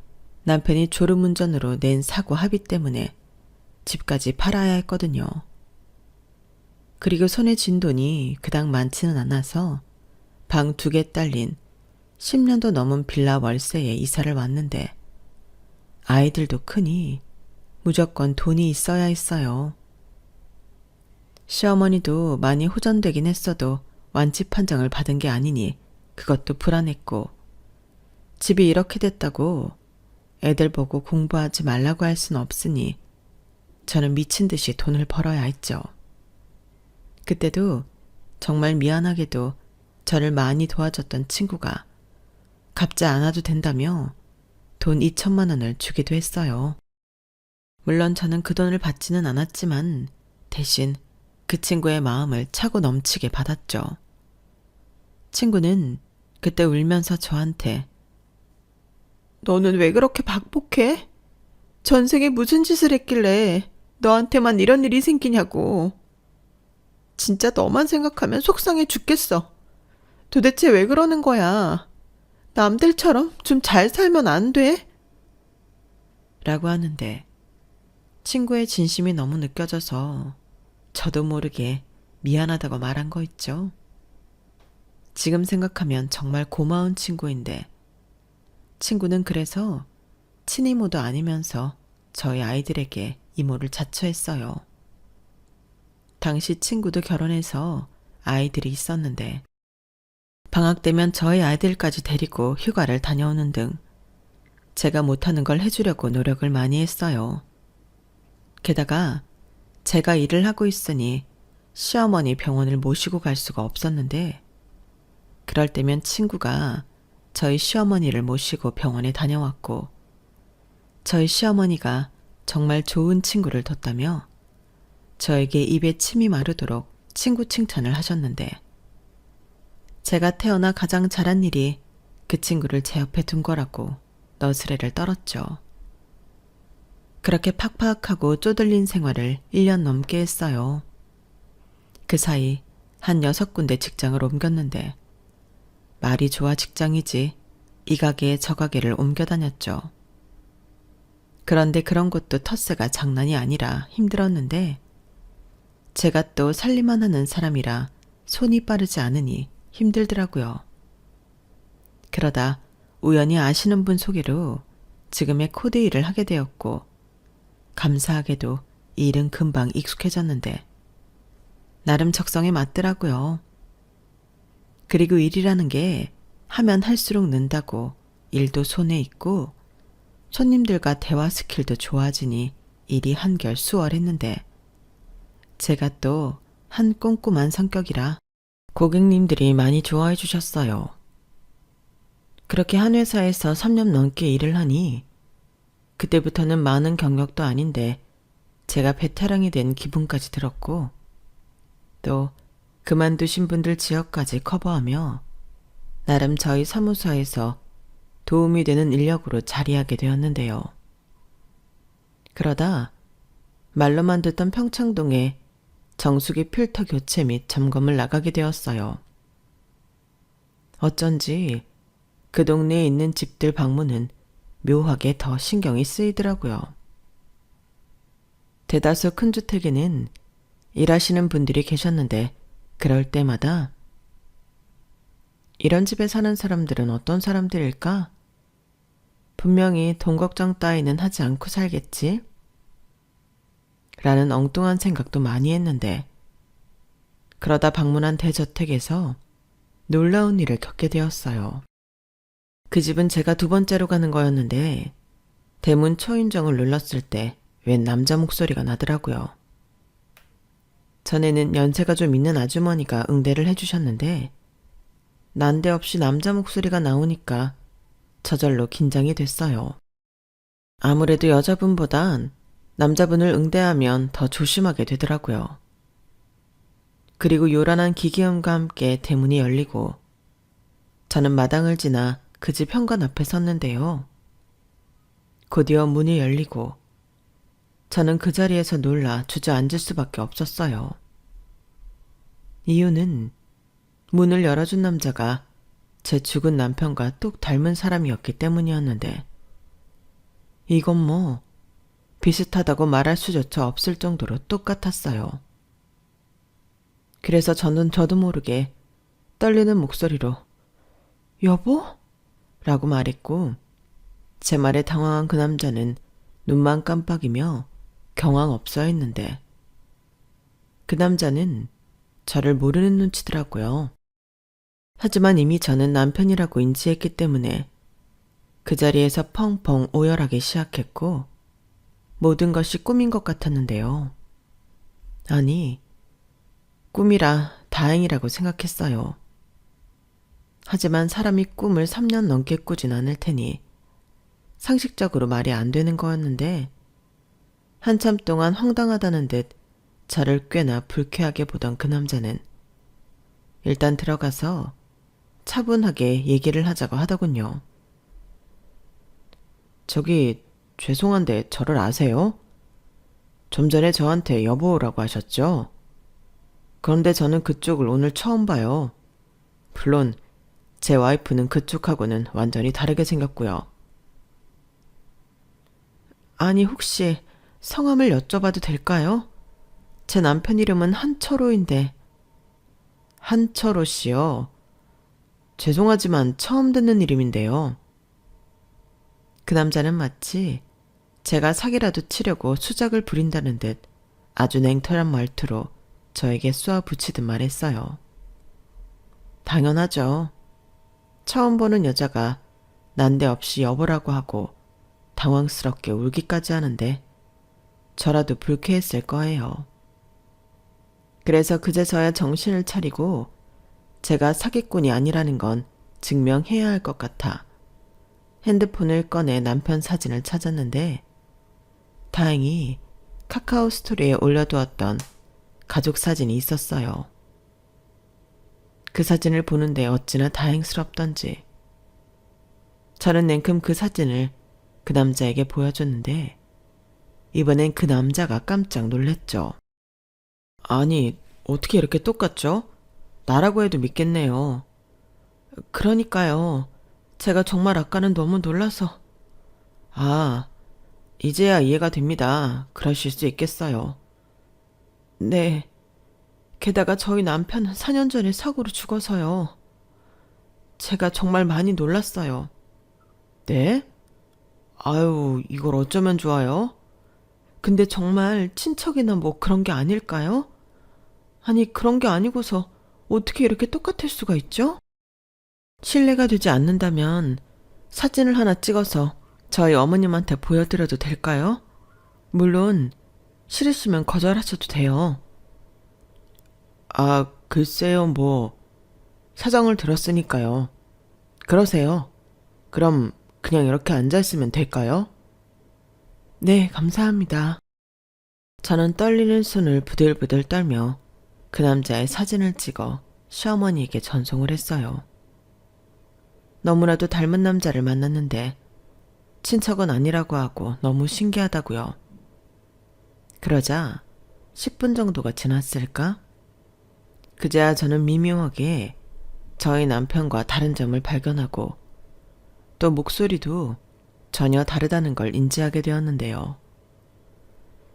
남편이 졸음운전으로 낸 사고 합의 때문에 집까지 팔아야 했거든요. 그리고 손에 쥔 돈이 그닥 많지는 않아서 방 2개 딸린 10년도 넘은 빌라 월세에 이사를 왔는데 아이들도 크니 무조건 돈이 있어야 했어요. 시어머니도 많이 호전되긴 했어도 완치 판정을 받은 게 아니니 그것도 불안했고 집이 이렇게 됐다고 애들 보고 공부하지 말라고 할 수는 없으니 저는 미친 듯이 돈을 벌어야 했죠. 그때도 정말 미안하게도 저를 많이 도와줬던 친구가 갚지 않아도 된다며 돈 2천만 원을 주기도 했어요. 물론 저는 그 돈을 받지는 않았지만 대신 그 친구의 마음을 차고 넘치게 받았죠. 친구는 그때 울면서 저한테 너는 왜 그렇게 박복해? 전생에 무슨 짓을 했길래 너한테만 이런 일이 생기냐고. 진짜 너만 생각하면 속상해 죽겠어. 도대체 왜 그러는 거야? 남들처럼 좀 잘 살면 안 돼? 라고 하는데 친구의 진심이 너무 느껴져서 저도 모르게 미안하다고 말한 거 있죠. 지금 생각하면 정말 고마운 친구인데 친구는 그래서 친이모도 아니면서 저희 아이들에게 이모를 자처했어요. 당시 친구도 결혼해서 아이들이 있었는데 방학 되면 저희 아이들까지 데리고 휴가를 다녀오는 등 제가 못하는 걸 해주려고 노력을 많이 했어요. 게다가 제가 일을 하고 있으니 시어머니 병원을 모시고 갈 수가 없었는데 그럴 때면 친구가 저희 시어머니를 모시고 병원에 다녀왔고 저희 시어머니가 정말 좋은 친구를 뒀다며 저에게 입에 침이 마르도록 친구 칭찬을 하셨는데 제가 태어나 가장 잘한 일이 그 친구를 제 옆에 둔 거라고 너스레를 떨었죠. 그렇게 팍팍하고 쪼들린 생활을 1년 넘게 했어요. 그 사이 한 6군데 직장을 옮겼는데 말이 좋아 직장이지 이 가게에 저 가게를 옮겨 다녔죠. 그런데 그런 것도 텃세가 장난이 아니라 힘들었는데 제가 또 살림만 하는 사람이라 손이 빠르지 않으니 힘들더라고요. 그러다 우연히 아시는 분 소개로 지금의 코드 일을 하게 되었고, 감사하게도 이 일은 금방 익숙해졌는데 나름 적성에 맞더라고요. 그리고 일이라는 게 하면 할수록 는다고 일도 손에 있고 손님들과 대화 스킬도 좋아지니 일이 한결 수월했는데, 제가 또 한 꼼꼼한 성격이라 고객님들이 많이 좋아해 주셨어요. 그렇게 한 회사에서 3년 넘게 일을 하니 그때부터는 많은 경력도 아닌데 제가 베테랑이 된 기분까지 들었고, 또 그만두신 분들 지역까지 커버하며 나름 저희 사무소에서 도움이 되는 인력으로 자리하게 되었는데요. 그러다 말로만 듣던 평창동에 정수기 필터 교체 및 점검을 나가게 되었어요. 어쩐지 그 동네에 있는 집들 방문은 묘하게 더 신경이 쓰이더라고요. 대다수 큰 주택에는 일하시는 분들이 계셨는데 그럴 때마다 이런 집에 사는 사람들은 어떤 사람들일까? 분명히 돈 걱정 따위는 하지 않고 살겠지? 라는 엉뚱한 생각도 많이 했는데, 그러다 방문한 대저택에서 놀라운 일을 겪게 되었어요. 그 집은 제가 두 번째로 가는 거였는데 대문 초인종을 눌렀을 때 웬 남자 목소리가 나더라고요. 전에는 연세가 좀 있는 아주머니가 응대를 해주셨는데 난데없이 남자 목소리가 나오니까 저절로 긴장이 됐어요. 아무래도 여자분보단 남자분을 응대하면 더 조심하게 되더라고요. 그리고 요란한 기기음과 함께 대문이 열리고 저는 마당을 지나 그 집 현관 앞에 섰는데요. 곧이어 문이 열리고 저는 그 자리에서 놀라 주저앉을 수밖에 없었어요. 이유는 문을 열어준 남자가 제 죽은 남편과 똑 닮은 사람이었기 때문이었는데, 이건 뭐 비슷하다고 말할 수조차 없을 정도로 똑같았어요. 그래서 저는 저도 모르게 떨리는 목소리로 여보? 라고 말했고, 제 말에 당황한 그 남자는 눈만 깜빡이며 경황 없어 했는데, 그 남자는 저를 모르는 눈치더라고요. 하지만 이미 저는 남편이라고 인지했기 때문에 그 자리에서 펑펑 오열하기 시작했고, 모든 것이 꿈인 것 같았는데요. 아니, 꿈이라 다행이라고 생각했어요. 하지만 사람이 꿈을 3년 넘게 꾸진 않을 테니 상식적으로 말이 안 되는 거였는데, 한참 동안 황당하다는 듯 저를 꽤나 불쾌하게 보던 그 남자는 일단 들어가서 차분하게 얘기를 하자고 하더군요. 저기 죄송한데 저를 아세요? 좀 전에 저한테 여보라고 하셨죠? 그런데 저는 그쪽을 오늘 처음 봐요. 물론 제 와이프는 그쪽하고는 완전히 다르게 생겼고요. 아니, 혹시 성함을 여쭤봐도 될까요? 제 남편 이름은 한철호인데. 한철호 씨요? 죄송하지만 처음 듣는 이름인데요. 그 남자는 마치 제가 사기라도 치려고 수작을 부린다는 듯 아주 냉철한 말투로 저에게 쏘아붙이듯 말했어요. 당연하죠. 처음 보는 여자가 난데없이 여보라고 하고 당황스럽게 울기까지 하는데 저라도 불쾌했을 거예요. 그래서 그제서야 정신을 차리고 제가 사기꾼이 아니라는 건 증명해야 할 것 같아 핸드폰을 꺼내 남편 사진을 찾았는데, 다행히 카카오 스토리에 올려두었던 가족 사진이 있었어요. 그 사진을 보는데 어찌나 다행스럽던지 저는 냉큼 그 사진을 그 남자에게 보여줬는데, 이번엔 그 남자가 깜짝 놀랐죠. 아니, 어떻게 이렇게 똑같죠? 나라고 해도 믿겠네요. 그러니까요. 제가 정말 아까는 너무 놀라서. 아, 이제야 이해가 됩니다. 그러실 수 있겠어요. 네, 게다가 저희 남편은 4년 전에 사고로 죽어서요. 제가 정말 많이 놀랐어요. 네? 아유, 이걸 어쩌면 좋아요? 근데 정말 친척이나 뭐 그런 게 아닐까요? 아니, 그런 게 아니고서 어떻게 이렇게 똑같을 수가 있죠? 신뢰가 되지 않는다면 사진을 하나 찍어서 저희 어머님한테 보여드려도 될까요? 물론 싫으시면 거절하셔도 돼요. 아, 글쎄요, 뭐 사정을 들었으니까요. 그러세요. 그럼 그냥 이렇게 앉아있으면 될까요? 네, 감사합니다. 저는 떨리는 손을 부들부들 떨며 그 남자의 사진을 찍어 시어머니에게 전송을 했어요. 너무나도 닮은 남자를 만났는데 친척은 아니라고 하고 너무 신기하다고요. 그러자 10분 정도가 지났을까? 그제야 저는 미묘하게 저희 남편과 다른 점을 발견하고 또 목소리도 전혀 다르다는 걸 인지하게 되었는데요.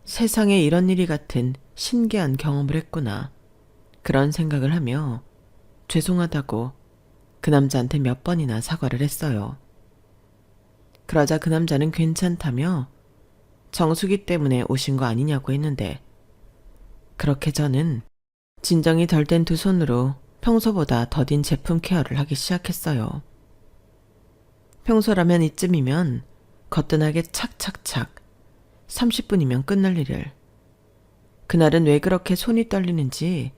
세상에 이런 일이 같은 신기한 경험을 했구나. 그런 생각을 하며 죄송하다고 그 남자한테 몇 번이나 사과를 했어요. 그러자 그 남자는 괜찮다며 정수기 때문에 오신 거 아니냐고 했는데 그렇게 저는 진정이 덜 된 두 손으로 평소보다 더딘 제품 케어를 하기 시작했어요. 평소라면 이쯤이면 거뜬하게 착착착 30분이면 끝날 일을 그날은 왜 그렇게 손이 떨리는지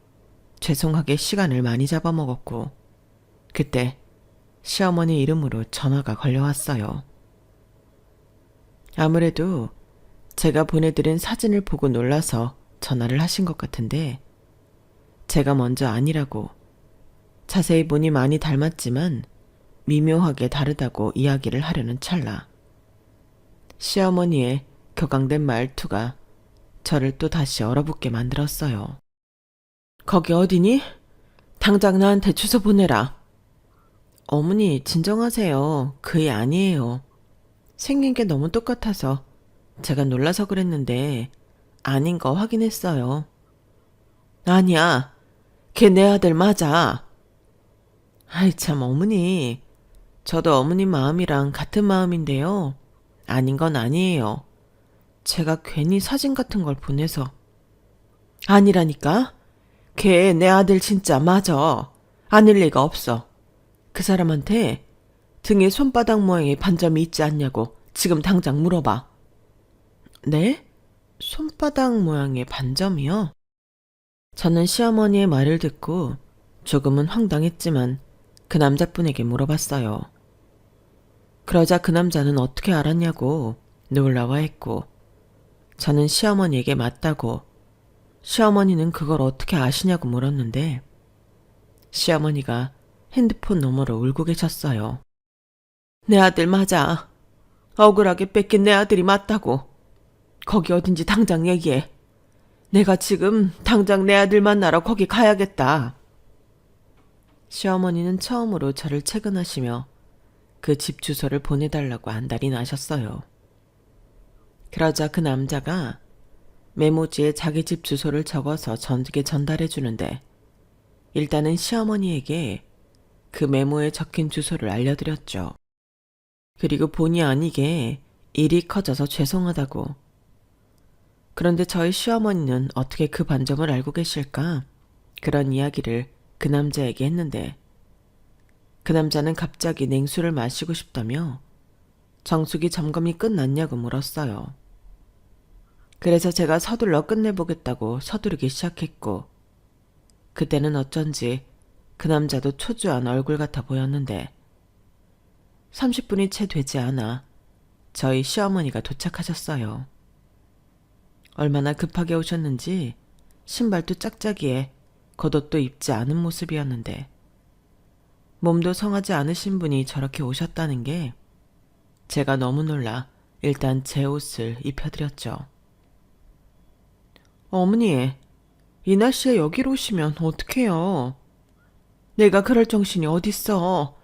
죄송하게 시간을 많이 잡아먹었고 그때 시어머니 이름으로 전화가 걸려왔어요. 아무래도 제가 보내드린 사진을 보고 놀라서 전화를 하신 것 같은데 제가 먼저 아니라고 자세히 보니 많이 닮았지만 미묘하게 다르다고 이야기를 하려는 찰나 시어머니의 격앙된 말투가 저를 또 다시 얼어붙게 만들었어요. 거기 어디니? 당장 나한테 주소 보내라. 어머니 진정하세요. 그 애 아니에요. 생긴 게 너무 똑같아서 제가 놀라서 그랬는데 아닌 거 확인했어요. 아니야. 걔 내 아들 맞아. 아이 참 어머니. 저도 어머님 마음이랑 같은 마음인데요. 아닌 건 아니에요. 제가 괜히 사진 같은 걸 보내서. 아니라니까? 걔 내 아들 진짜 맞아. 아닐 리가 없어. 그 사람한테 등에 손바닥 모양의 반점이 있지 않냐고 지금 당장 물어봐. 네? 손바닥 모양의 반점이요? 저는 시어머니의 말을 듣고 조금은 황당했지만 그 남자분에게 물어봤어요. 그러자 그 남자는 어떻게 알았냐고 놀라워했고 저는 시어머니에게 맞다고 시어머니는 그걸 어떻게 아시냐고 물었는데 시어머니가 핸드폰 너머로 울고 계셨어요. 내 아들 맞아. 억울하게 뺏긴 내 아들이 맞다고. 거기 어딘지 당장 얘기해. 내가 지금 당장 내 아들 만나러 거기 가야겠다. 시어머니는 처음으로 저를 채근하시며 그 집 주소를 보내달라고 안달이 나셨어요. 그러자 그 남자가 메모지에 자기 집 주소를 적어서 전직에 전달해 주는데 일단은 시어머니에게 그 메모에 적힌 주소를 알려드렸죠. 그리고 본의 아니게 일이 커져서 죄송하다고. 그런데 저희 시어머니는 어떻게 그 반점을 알고 계실까? 그런 이야기를 그 남자에게 했는데 그 남자는 갑자기 냉수를 마시고 싶다며 정수기 점검이 끝났냐고 물었어요. 그래서 제가 서둘러 끝내보겠다고 서두르기 시작했고 그때는 어쩐지 그 남자도 초조한 얼굴 같아 보였는데 30분이 채 되지 않아 저희 시어머니가 도착하셨어요. 얼마나 급하게 오셨는지 신발도 짝짝이에 겉옷도 입지 않은 모습이었는데 몸도 성하지 않으신 분이 저렇게 오셨다는 게 제가 너무 놀라 일단 제 옷을 입혀드렸죠. 어머니, 이 날씨에 여기로 오시면 어떡해요? 내가 그럴 정신이 어딨어.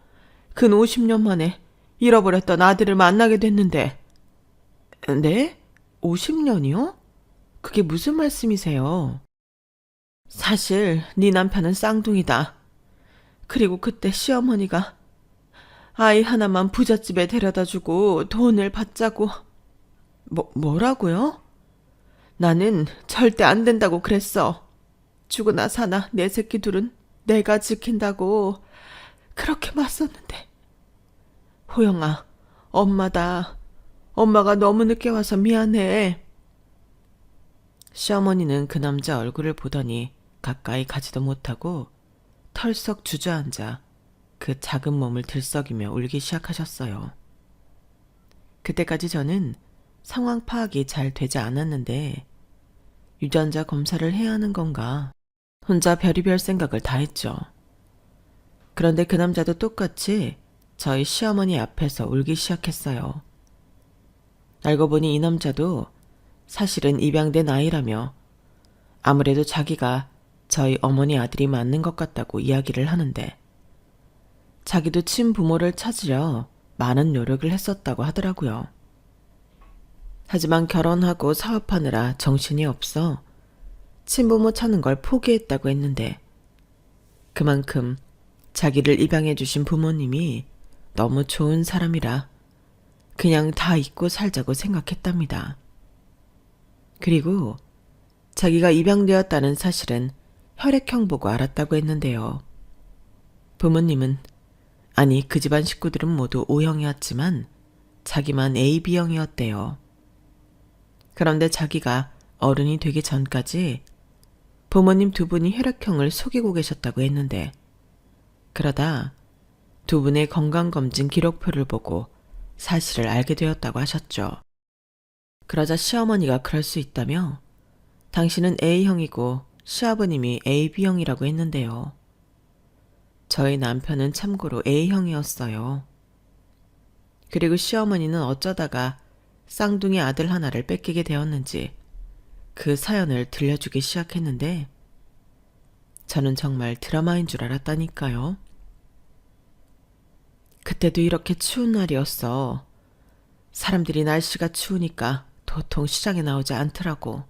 근 50년 만에 잃어버렸던 아들을 만나게 됐는데. 네? 50년이요? 그게 무슨 말씀이세요? 사실 네 남편은 쌍둥이다. 그리고 그때 시어머니가 아이 하나만 부잣집에 데려다주고 돈을 받자고. 뭐라고요? 나는 절대 안 된다고 그랬어. 죽으나 사나 내 새끼 둘은 내가 지킨다고 그렇게 맞섰는데. 호영아, 엄마다. 엄마가 너무 늦게 와서 미안해. 시어머니는 그 남자 얼굴을 보더니 가까이 가지도 못하고 털썩 주저앉아 그 작은 몸을 들썩이며 울기 시작하셨어요. 그때까지 저는 상황 파악이 잘 되지 않았는데 유전자 검사를 해야 하는 건가 혼자 별의별 생각을 다 했죠. 그런데 그 남자도 똑같이 저희 시어머니 앞에서 울기 시작했어요. 알고 보니 이 남자도 사실은 입양된 아이라며 아무래도 자기가 저희 어머니 아들이 맞는 것 같다고 이야기를 하는데 자기도 친부모를 찾으려 많은 노력을 했었다고 하더라고요. 하지만 결혼하고 사업하느라 정신이 없어 친부모 찾는 걸 포기했다고 했는데 그만큼 자기를 입양해 주신 부모님이 너무 좋은 사람이라 그냥 다 잊고 살자고 생각했답니다. 그리고 자기가 입양되었다는 사실은 혈액형 보고 알았다고 했는데요. 부모님은 아니 그 집안 식구들은 모두 O형이었지만 자기만 AB형이었대요. 그런데 자기가 어른이 되기 전까지 부모님 두 분이 혈액형을 속이고 계셨다고 했는데 그러다 두 분의 건강검진 기록표를 보고 사실을 알게 되었다고 하셨죠. 그러자 시어머니가 그럴 수 있다며 당신은 A형이고 시아버님이 AB형이라고 했는데요. 저희 남편은 참고로 A형이었어요. 그리고 시어머니는 어쩌다가 쌍둥이 아들 하나를 뺏기게 되었는지 그 사연을 들려주기 시작했는데 저는 정말 드라마인 줄 알았다니까요. 그때도 이렇게 추운 날이었어. 사람들이 날씨가 추우니까 도통 시장에 나오지 않더라고.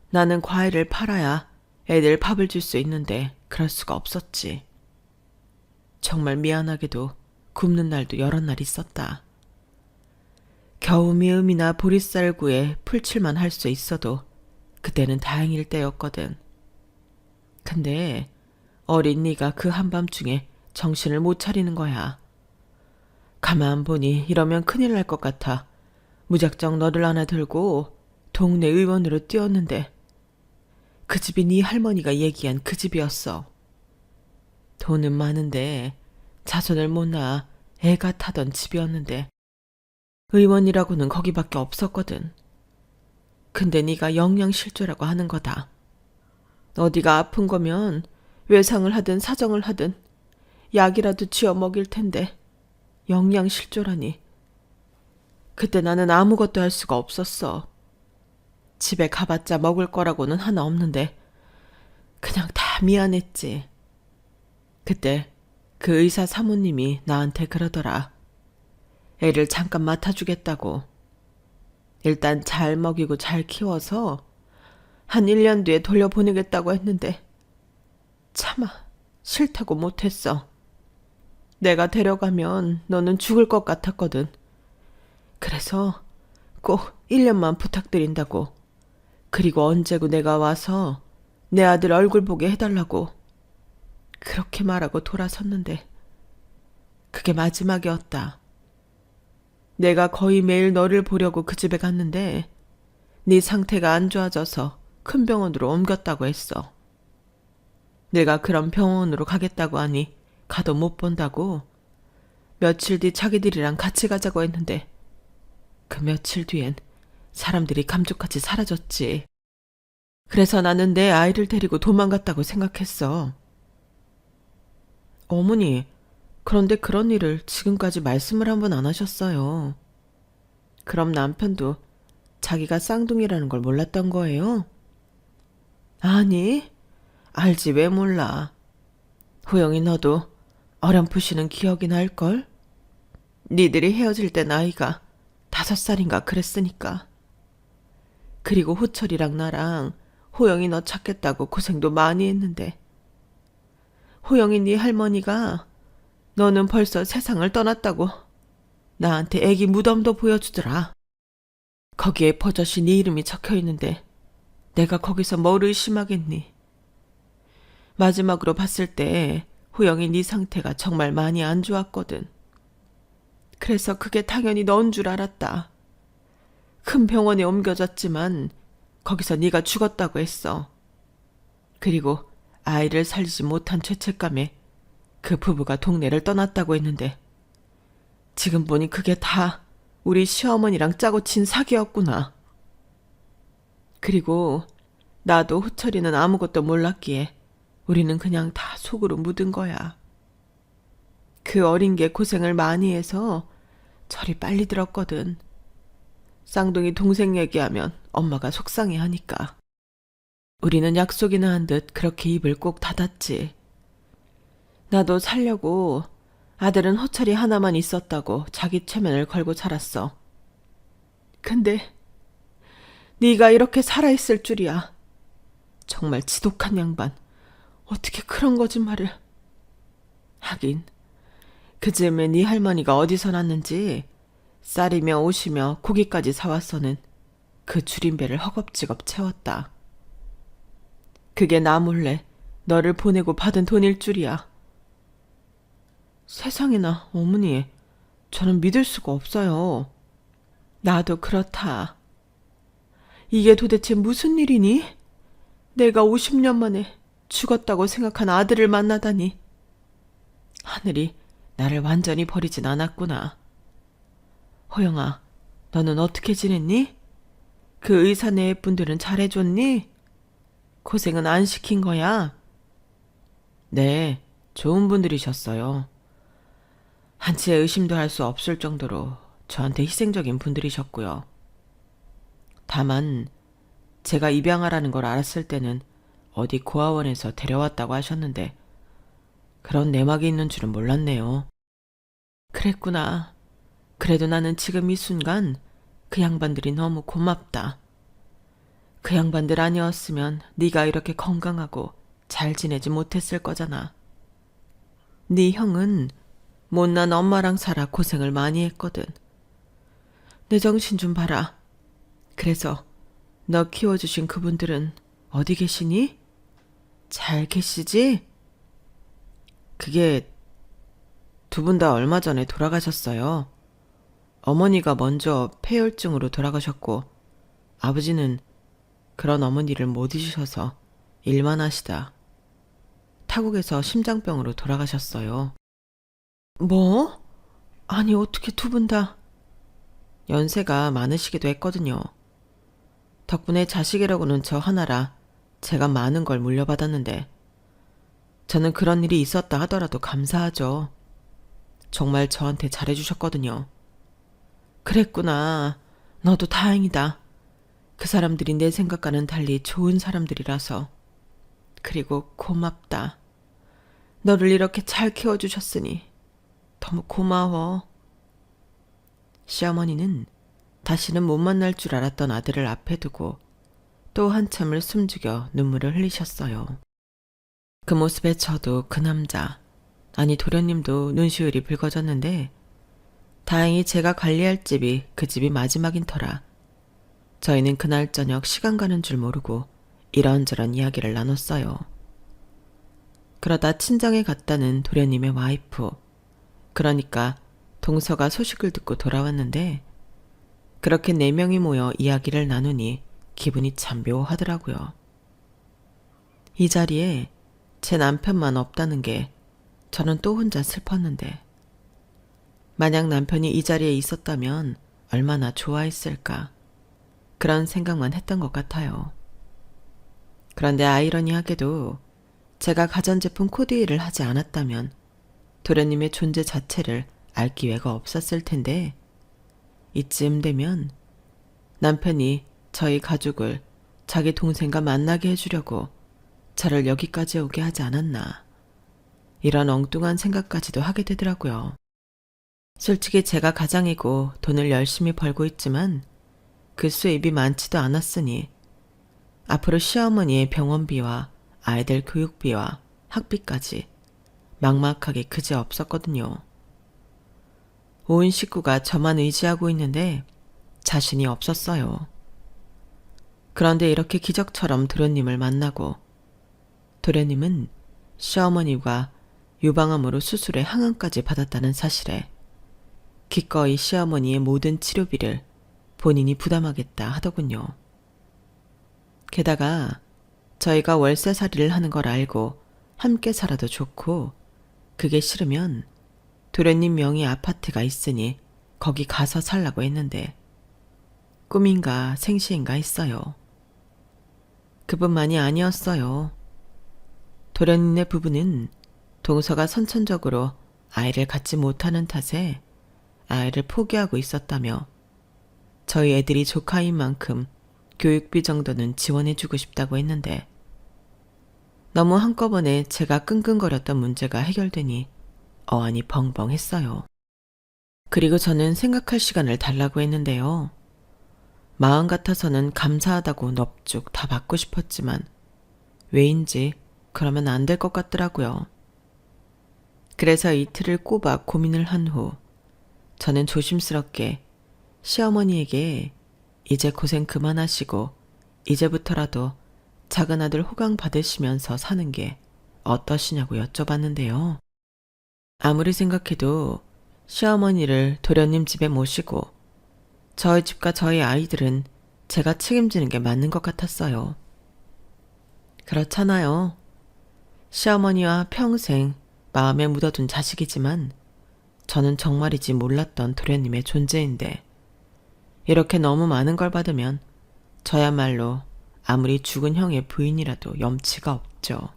나는 과일을 팔아야 애들 밥을 줄 수 있는데 그럴 수가 없었지. 정말 미안하게도 굶는 날도 여러 날 있었다. 겨우 미음이나 보리쌀구에 풀칠만 할 수 있어도 그때는 다행일 때였거든. 근데 어린 네가 그 한밤중에 정신을 못 차리는 거야. 가만 보니 이러면 큰일 날 것 같아 무작정 너를 하나 들고 동네 의원으로 뛰었는데 그 집이 네 할머니가 얘기한 그 집이었어. 돈은 많은데 자손을 못 낳아 애가 타던 집이었는데 의원이라고는 거기밖에 없었거든. 근데 네가 영양실조라고 하는 거다. 어디가 아픈 거면 외상을 하든 사정을 하든 약이라도 쥐어 먹일 텐데 영양실조라니. 그때 나는 아무것도 할 수가 없었어. 집에 가봤자 먹을 거라고는 하나 없는데 그냥 다 미안했지. 그때 그 의사 사모님이 나한테 그러더라. 애를 잠깐 맡아주겠다고. 일단 잘 먹이고 잘 키워서 한 1년 뒤에 돌려보내겠다고 했는데 차마 싫다고 못했어. 내가 데려가면 너는 죽을 것 같았거든. 그래서 꼭 1년만 부탁드린다고. 그리고 언제고 내가 와서 내 아들 얼굴 보게 해달라고. 그렇게 말하고 돌아섰는데 그게 마지막이었다. 내가 거의 매일 너를 보려고 그 집에 갔는데 네 상태가 안 좋아져서 큰 병원으로 옮겼다고 했어. 내가 그런 병원으로 가겠다고 하니 가도 못 본다고 며칠 뒤 자기들이랑 같이 가자고 했는데 그 며칠 뒤엔 사람들이 감쪽같이 사라졌지. 그래서 나는 내 아이를 데리고 도망갔다고 생각했어. 어머니, 그런데 그런 일을 지금까지 말씀을 한 번 안 하셨어요. 그럼 남편도 자기가 쌍둥이라는 걸 몰랐던 거예요? 아니, 알지 왜 몰라. 호영이 너도 어렴풋이는 기억이 날걸? 니들이 헤어질 때 나이가 5살인가 그랬으니까. 그리고 호철이랑 나랑 호영이 너 찾겠다고 고생도 많이 했는데. 호영이 네 할머니가 너는 벌써 세상을 떠났다고 나한테 애기 무덤도 보여주더라. 거기에 버젓이 네 이름이 적혀 있는데 내가 거기서 뭘 의심하겠니? 마지막으로 봤을 때 호영이 네 상태가 정말 많이 안 좋았거든. 그래서 그게 당연히 넌 줄 알았다. 큰 병원에 옮겨졌지만 거기서 네가 죽었다고 했어. 그리고 아이를 살리지 못한 죄책감에 그 부부가 동네를 떠났다고 했는데 지금 보니 그게 다 우리 시어머니랑 짜고 친 사기였구나. 그리고 나도 호철이는 아무것도 몰랐기에 우리는 그냥 다 속으로 묻은 거야. 그 어린 게 고생을 많이 해서 철이 빨리 들었거든. 쌍둥이 동생 얘기하면 엄마가 속상해하니까. 우리는 약속이나 한 듯 그렇게 입을 꼭 닫았지. 나도 살려고 아들은 호철이 하나만 있었다고 자기 체면을 걸고 살았어. 근데 네가 이렇게 살아있을 줄이야. 정말 지독한 양반. 어떻게 그런 거짓말을. 하긴 그 즈음에 네 할머니가 어디서 났는지 쌀이며 옷이며 고기까지 사왔어는 그 줄임배를 허겁지겁 채웠다. 그게 나 몰래 너를 보내고 받은 돈일 줄이야. 세상에나 어머니, 저는 믿을 수가 없어요. 나도 그렇다. 이게 도대체 무슨 일이니? 내가 50년 만에 죽었다고 생각한 아들을 만나다니. 하늘이 나를 완전히 버리진 않았구나. 호영아, 너는 어떻게 지냈니? 그 의사네 분들은 잘해줬니? 고생은 안 시킨 거야? 네, 좋은 분들이셨어요. 한치의 의심도 할 수 없을 정도로 저한테 희생적인 분들이셨고요. 다만 제가 입양하라는 걸 알았을 때는 어디 고아원에서 데려왔다고 하셨는데 그런 내막이 있는 줄은 몰랐네요. 그랬구나. 그래도 나는 지금 이 순간 그 양반들이 너무 고맙다. 그 양반들 아니었으면 네가 이렇게 건강하고 잘 지내지 못했을 거잖아. 네 형은 못난 엄마랑 살아 고생을 많이 했거든. 내 정신 좀 봐라. 그래서 너 키워주신 그분들은 어디 계시니? 잘 계시지? 그게 두 분 다 얼마 전에 돌아가셨어요. 어머니가 먼저 폐혈증으로 돌아가셨고 아버지는 그런 어머니를 못 잊으셔서 일만 하시다 타국에서 심장병으로 돌아가셨어요. 뭐? 아니 어떻게 두 분 다. 연세가 많으시기도 했거든요. 덕분에 자식이라고는 저 하나라 제가 많은 걸 물려받았는데 저는 그런 일이 있었다 하더라도 감사하죠. 정말 저한테 잘해주셨거든요. 그랬구나. 너도 다행이다. 그 사람들이 내 생각과는 달리 좋은 사람들이라서. 그리고 고맙다. 너를 이렇게 잘 키워주셨으니 너무 고마워. 시어머니는 다시는 못 만날 줄 알았던 아들을 앞에 두고 또 한참을 숨죽여 눈물을 흘리셨어요. 그 모습에 저도 그 남자, 아니 도련님도 눈시울이 붉어졌는데 다행히 제가 관리할 집이 그 집이 마지막인 터라 저희는 그날 저녁 시간 가는 줄 모르고 이런저런 이야기를 나눴어요. 그러다 친정에 갔다는 도련님의 와이프, 그러니까 동서가 소식을 듣고 돌아왔는데 그렇게 4명이 모여 이야기를 나누니 기분이 참 묘하더라고요. 이 자리에 제 남편만 없다는 게 저는 또 혼자 슬펐는데 만약 남편이 이 자리에 있었다면 얼마나 좋아했을까 그런 생각만 했던 것 같아요. 그런데 아이러니하게도 제가 가전제품 코드 일을 하지 않았다면 도련님의 존재 자체를 알 기회가 없었을 텐데 이쯤 되면 남편이 저희 가족을 자기 동생과 만나게 해주려고 저를 여기까지 오게 하지 않았나 이런 엉뚱한 생각까지도 하게 되더라고요. 솔직히 제가 가장이고 돈을 열심히 벌고 있지만 그 수입이 많지도 않았으니 앞으로 시어머니의 병원비와 아이들 교육비와 학비까지 막막하게 그지없었거든요. 온 식구가 저만 의지하고 있는데 자신이 없었어요. 그런데 이렇게 기적처럼 도련님을 만나고 도련님은 시어머니가 유방암으로 수술에 항암까지 받았다는 사실에 기꺼이 시어머니의 모든 치료비를 본인이 부담하겠다 하더군요. 게다가 저희가 월세살이를 하는 걸 알고 함께 살아도 좋고 그게 싫으면 도련님 명의 아파트가 있으니 거기 가서 살라고 했는데 꿈인가 생시인가 했어요. 그뿐만이 아니었어요. 도련님네 부부는 동서가 선천적으로 아이를 갖지 못하는 탓에 아이를 포기하고 있었다며 저희 애들이 조카인 만큼 교육비 정도는 지원해주고 싶다고 했는데 너무 한꺼번에 제가 끙끙거렸던 문제가 해결되니 어안이 벙벙했어요. 그리고 저는 생각할 시간을 달라고 했는데요. 마음 같아서는 감사하다고 넙죽 다 받고 싶었지만 왜인지 그러면 안 될 것 같더라고요. 그래서 이틀을 꼬박 고민을 한 후 저는 조심스럽게 시어머니에게 이제 고생 그만하시고 이제부터라도 작은 아들 호강 받으시면서 사는 게 어떠시냐고 여쭤봤는데요. 아무리 생각해도 시어머니를 도련님 집에 모시고 저희 집과 저희 아이들은 제가 책임지는 게 맞는 것 같았어요. 그렇잖아요. 시어머니와 평생 마음에 묻어둔 자식이지만 저는 정말이지 몰랐던 도련님의 존재인데 이렇게 너무 많은 걸 받으면 저야말로 아무리 죽은 형의 부인이라도 염치가 없죠.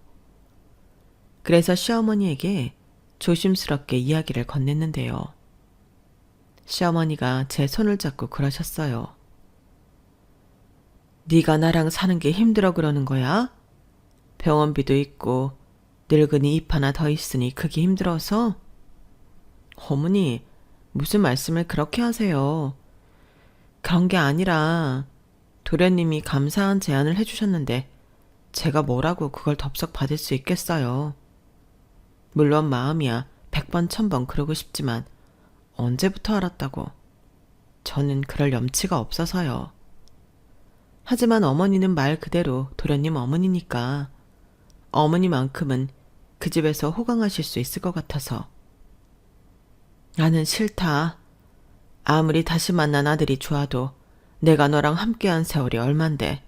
그래서 시어머니에게 조심스럽게 이야기를 건넸는데요. 시어머니가 제 손을 잡고 그러셨어요. 네가 나랑 사는 게 힘들어 그러는 거야? 병원비도 있고 늙은이 입 하나 더 있으니 그게 힘들어서? 어머니, 무슨 말씀을 그렇게 하세요? 그런 게 아니라 도련님이 감사한 제안을 해주셨는데 제가 뭐라고 그걸 덥석 받을 수 있겠어요. 물론 마음이야 100번 1000번 그러고 싶지만 언제부터 알았다고. 저는 그럴 염치가 없어서요. 하지만 어머니는 말 그대로 도련님 어머니니까 어머니만큼은 그 집에서 호강하실 수 있을 것 같아서. 나는 싫다. 아무리 다시 만난 아들이 좋아도 내가 너랑 함께한 세월이 얼만데.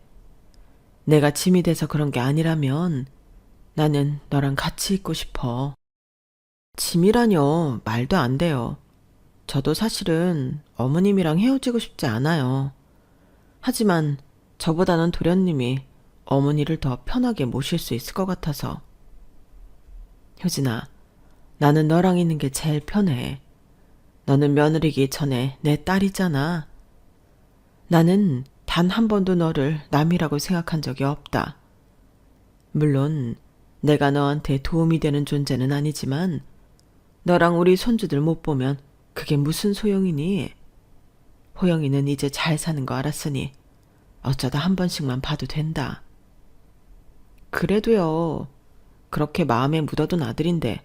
내가 짐이 돼서 그런 게 아니라면 나는 너랑 같이 있고 싶어. 짐이라뇨. 말도 안 돼요. 저도 사실은 어머님이랑 헤어지고 싶지 않아요. 하지만 저보다는 도련님이 어머니를 더 편하게 모실 수 있을 것 같아서. 효진아, 나는 너랑 있는 게 제일 편해. 너는 며느리기 전에 내 딸이잖아. 나는 단 한 번도 너를 남이라고 생각한 적이 없다. 물론 내가 너한테 도움이 되는 존재는 아니지만 너랑 우리 손주들 못 보면 그게 무슨 소용이니? 호영이는 이제 잘 사는 거 알았으니 어쩌다 한 번씩만 봐도 된다. 그래도요. 그렇게 마음에 묻어둔 아들인데.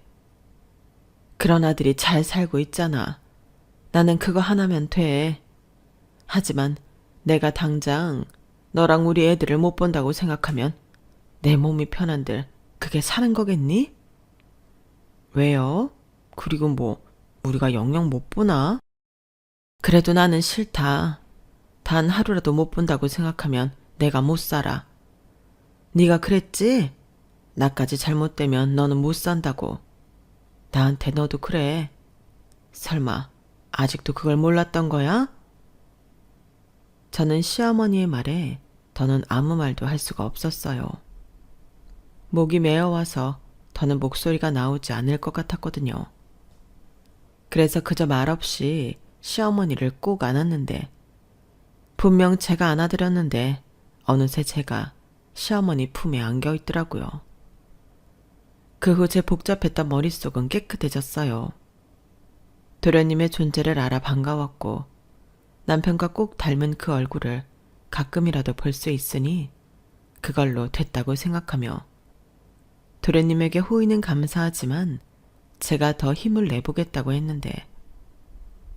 그런 아들이 잘 살고 있잖아. 나는 그거 하나면 돼. 하지만 내가 당장 너랑 우리 애들을 못 본다고 생각하면 내 몸이 편한들 그게 사는 거겠니? 왜요? 그리고 뭐 우리가 영영 못 보나? 그래도 나는 싫다. 단 하루라도 못 본다고 생각하면 내가 못 살아. 네가 그랬지? 나까지 잘못되면 너는 못 산다고. 나한테 너도 그래. 설마 아직도 그걸 몰랐던 거야? 저는 시어머니의 말에 더는 아무 말도 할 수가 없었어요. 목이 메어와서 더는 목소리가 나오지 않을 것 같았거든요. 그래서 그저 말없이 시어머니를 꼭 안았는데 분명 제가 안아드렸는데 어느새 제가 시어머니 품에 안겨 있더라고요. 그 후 제 복잡했던 머릿속은 깨끗해졌어요. 도련님의 존재를 알아 반가웠고 남편과 꼭 닮은 그 얼굴을 가끔이라도 볼 수 있으니 그걸로 됐다고 생각하며 도련님에게 호의는 감사하지만 제가 더 힘을 내보겠다고 했는데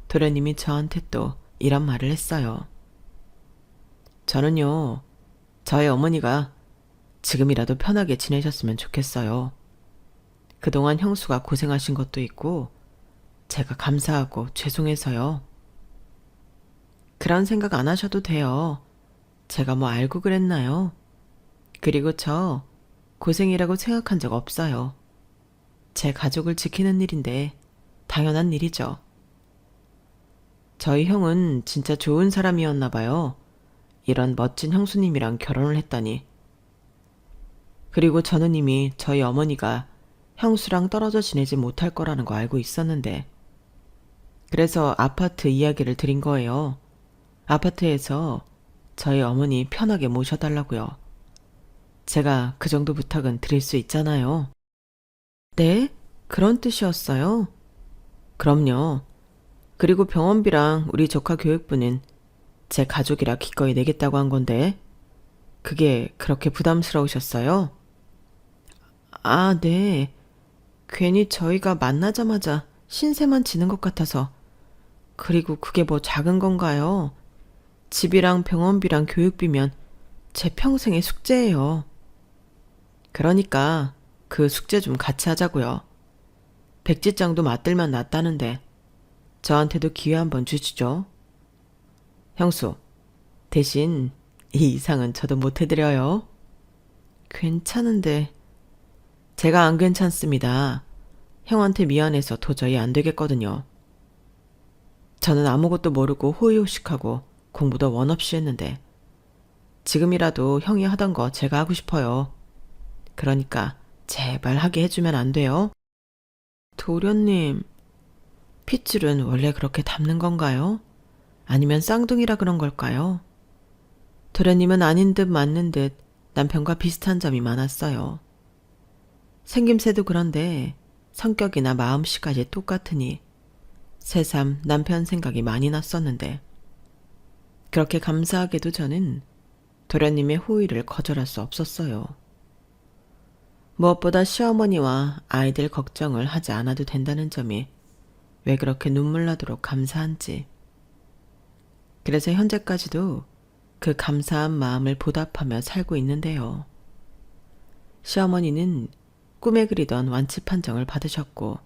도련님이 저한테 또 이런 말을 했어요. 저는요, 저희 어머니가 지금이라도 편하게 지내셨으면 좋겠어요. 그동안 형수가 고생하신 것도 있고 제가 감사하고 죄송해서요. 그런 생각 안 하셔도 돼요. 제가 뭐 알고 그랬나요? 그리고 저 고생이라고 생각한 적 없어요. 제 가족을 지키는 일인데 당연한 일이죠. 저희 형은 진짜 좋은 사람이었나 봐요. 이런 멋진 형수님이랑 결혼을 했다니. 그리고 저는 이미 저희 어머니가 형수랑 떨어져 지내지 못할 거라는 거 알고 있었는데 그래서 아파트 이야기를 드린 거예요. 아파트에서 저희 어머니 편하게 모셔달라고요. 제가 그 정도 부탁은 드릴 수 있잖아요. 네? 그런 뜻이었어요? 그럼요. 그리고 병원비랑 우리 조카 교육비는 제 가족이라 기꺼이 내겠다고 한 건데 그게 그렇게 부담스러우셨어요? 아, 네. 괜히 저희가 만나자마자 신세만 지는 것 같아서. 그리고 그게 뭐 작은 건가요? 집이랑 병원비랑 교육비면 제 평생의 숙제예요. 그러니까 그 숙제 좀 같이 하자고요. 백지장도 맞들만 놨다는데 저한테도 기회 한번 주시죠. 형수, 대신 이 이상은 저도 못 해드려요. 괜찮은데 제가 안 괜찮습니다. 형한테 미안해서 도저히 안 되겠거든요. 저는 아무것도 모르고 호의호식하고 공부도 원 없이 했는데 지금이라도 형이 하던 거 제가 하고 싶어요. 그러니까 제발 하게 해주면 안 돼요? 도련님, 핏줄은 원래 그렇게 닮는 건가요? 아니면 쌍둥이라 그런 걸까요? 도련님은 아닌 듯 맞는 듯 남편과 비슷한 점이 많았어요. 생김새도 그런데 성격이나 마음씨까지 똑같으니 새삼 남편 생각이 많이 났었는데 그렇게 감사하게도 저는 도련님의 호의를 거절할 수 없었어요. 무엇보다 시어머니와 아이들 걱정을 하지 않아도 된다는 점이 왜 그렇게 눈물 나도록 감사한지. 그래서 현재까지도 그 감사한 마음을 보답하며 살고 있는데요. 시어머니는 꿈에 그리던 완치 판정을 받으셨고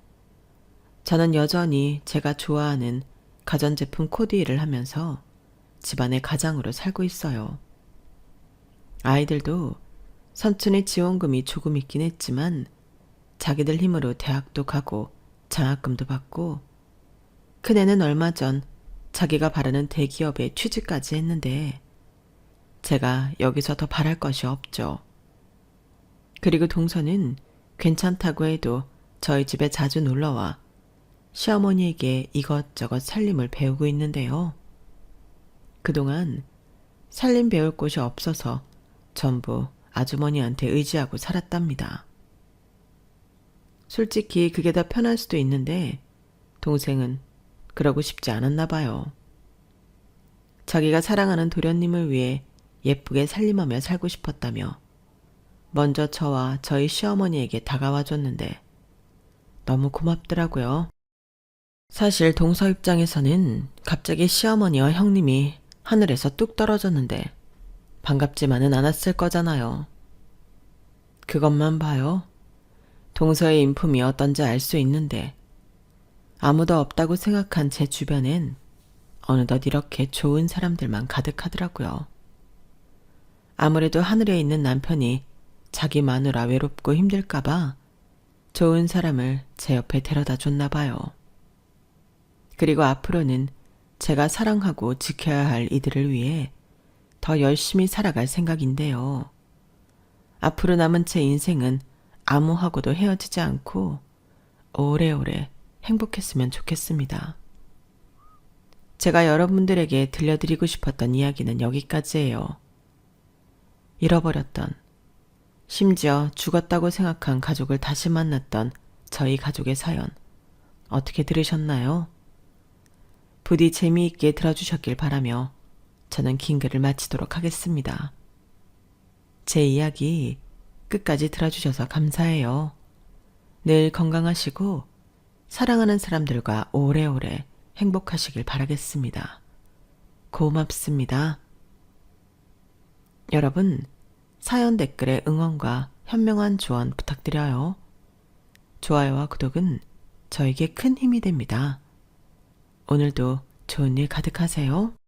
저는 여전히 제가 좋아하는 가전제품 코디 일을 하면서 집안의 가장으로 살고 있어요. 아이들도 선촌의 지원금이 조금 있긴 했지만 자기들 힘으로 대학도 가고 장학금도 받고 큰애는 얼마 전 자기가 바라는 대기업에 취직까지 했는데 제가 여기서 더 바랄 것이 없죠. 그리고 동서는 괜찮다고 해도 저희 집에 자주 놀러와 시어머니에게 이것저것 살림을 배우고 있는데요. 그동안 살림 배울 곳이 없어서 전부 아주머니한테 의지하고 살았답니다. 솔직히 그게 더 편할 수도 있는데 동생은 그러고 싶지 않았나 봐요. 자기가 사랑하는 도련님을 위해 예쁘게 살림하며 살고 싶었다며 먼저 저와 저희 시어머니에게 다가와 줬는데 너무 고맙더라고요. 사실 동서 입장에서는 갑자기 시어머니와 형님이 하늘에서 뚝 떨어졌는데 반갑지만은 않았을 거잖아요. 그것만 봐요. 동서의 인품이 어떤지 알 수 있는데 아무도 없다고 생각한 제 주변엔 어느덧 이렇게 좋은 사람들만 가득하더라고요. 아무래도 하늘에 있는 남편이 자기 마누라 외롭고 힘들까봐 좋은 사람을 제 옆에 데려다 줬나 봐요. 그리고 앞으로는 제가 사랑하고 지켜야 할 이들을 위해 더 열심히 살아갈 생각인데요. 앞으로 남은 제 인생은 아무하고도 헤어지지 않고 오래오래 행복했으면 좋겠습니다. 제가 여러분들에게 들려드리고 싶었던 이야기는 여기까지예요. 잃어버렸던, 심지어 죽었다고 생각한 가족을 다시 만났던 저희 가족의 사연, 어떻게 들으셨나요? 부디 재미있게 들어주셨길 바라며 저는 긴 글을 마치도록 하겠습니다. 제 이야기 끝까지 들어주셔서 감사해요. 늘 건강하시고 사랑하는 사람들과 오래오래 행복하시길 바라겠습니다. 고맙습니다. 여러분, 사연 댓글에 응원과 현명한 조언 부탁드려요. 좋아요와 구독은 저에게 큰 힘이 됩니다. 오늘도 좋은 일 가득하세요.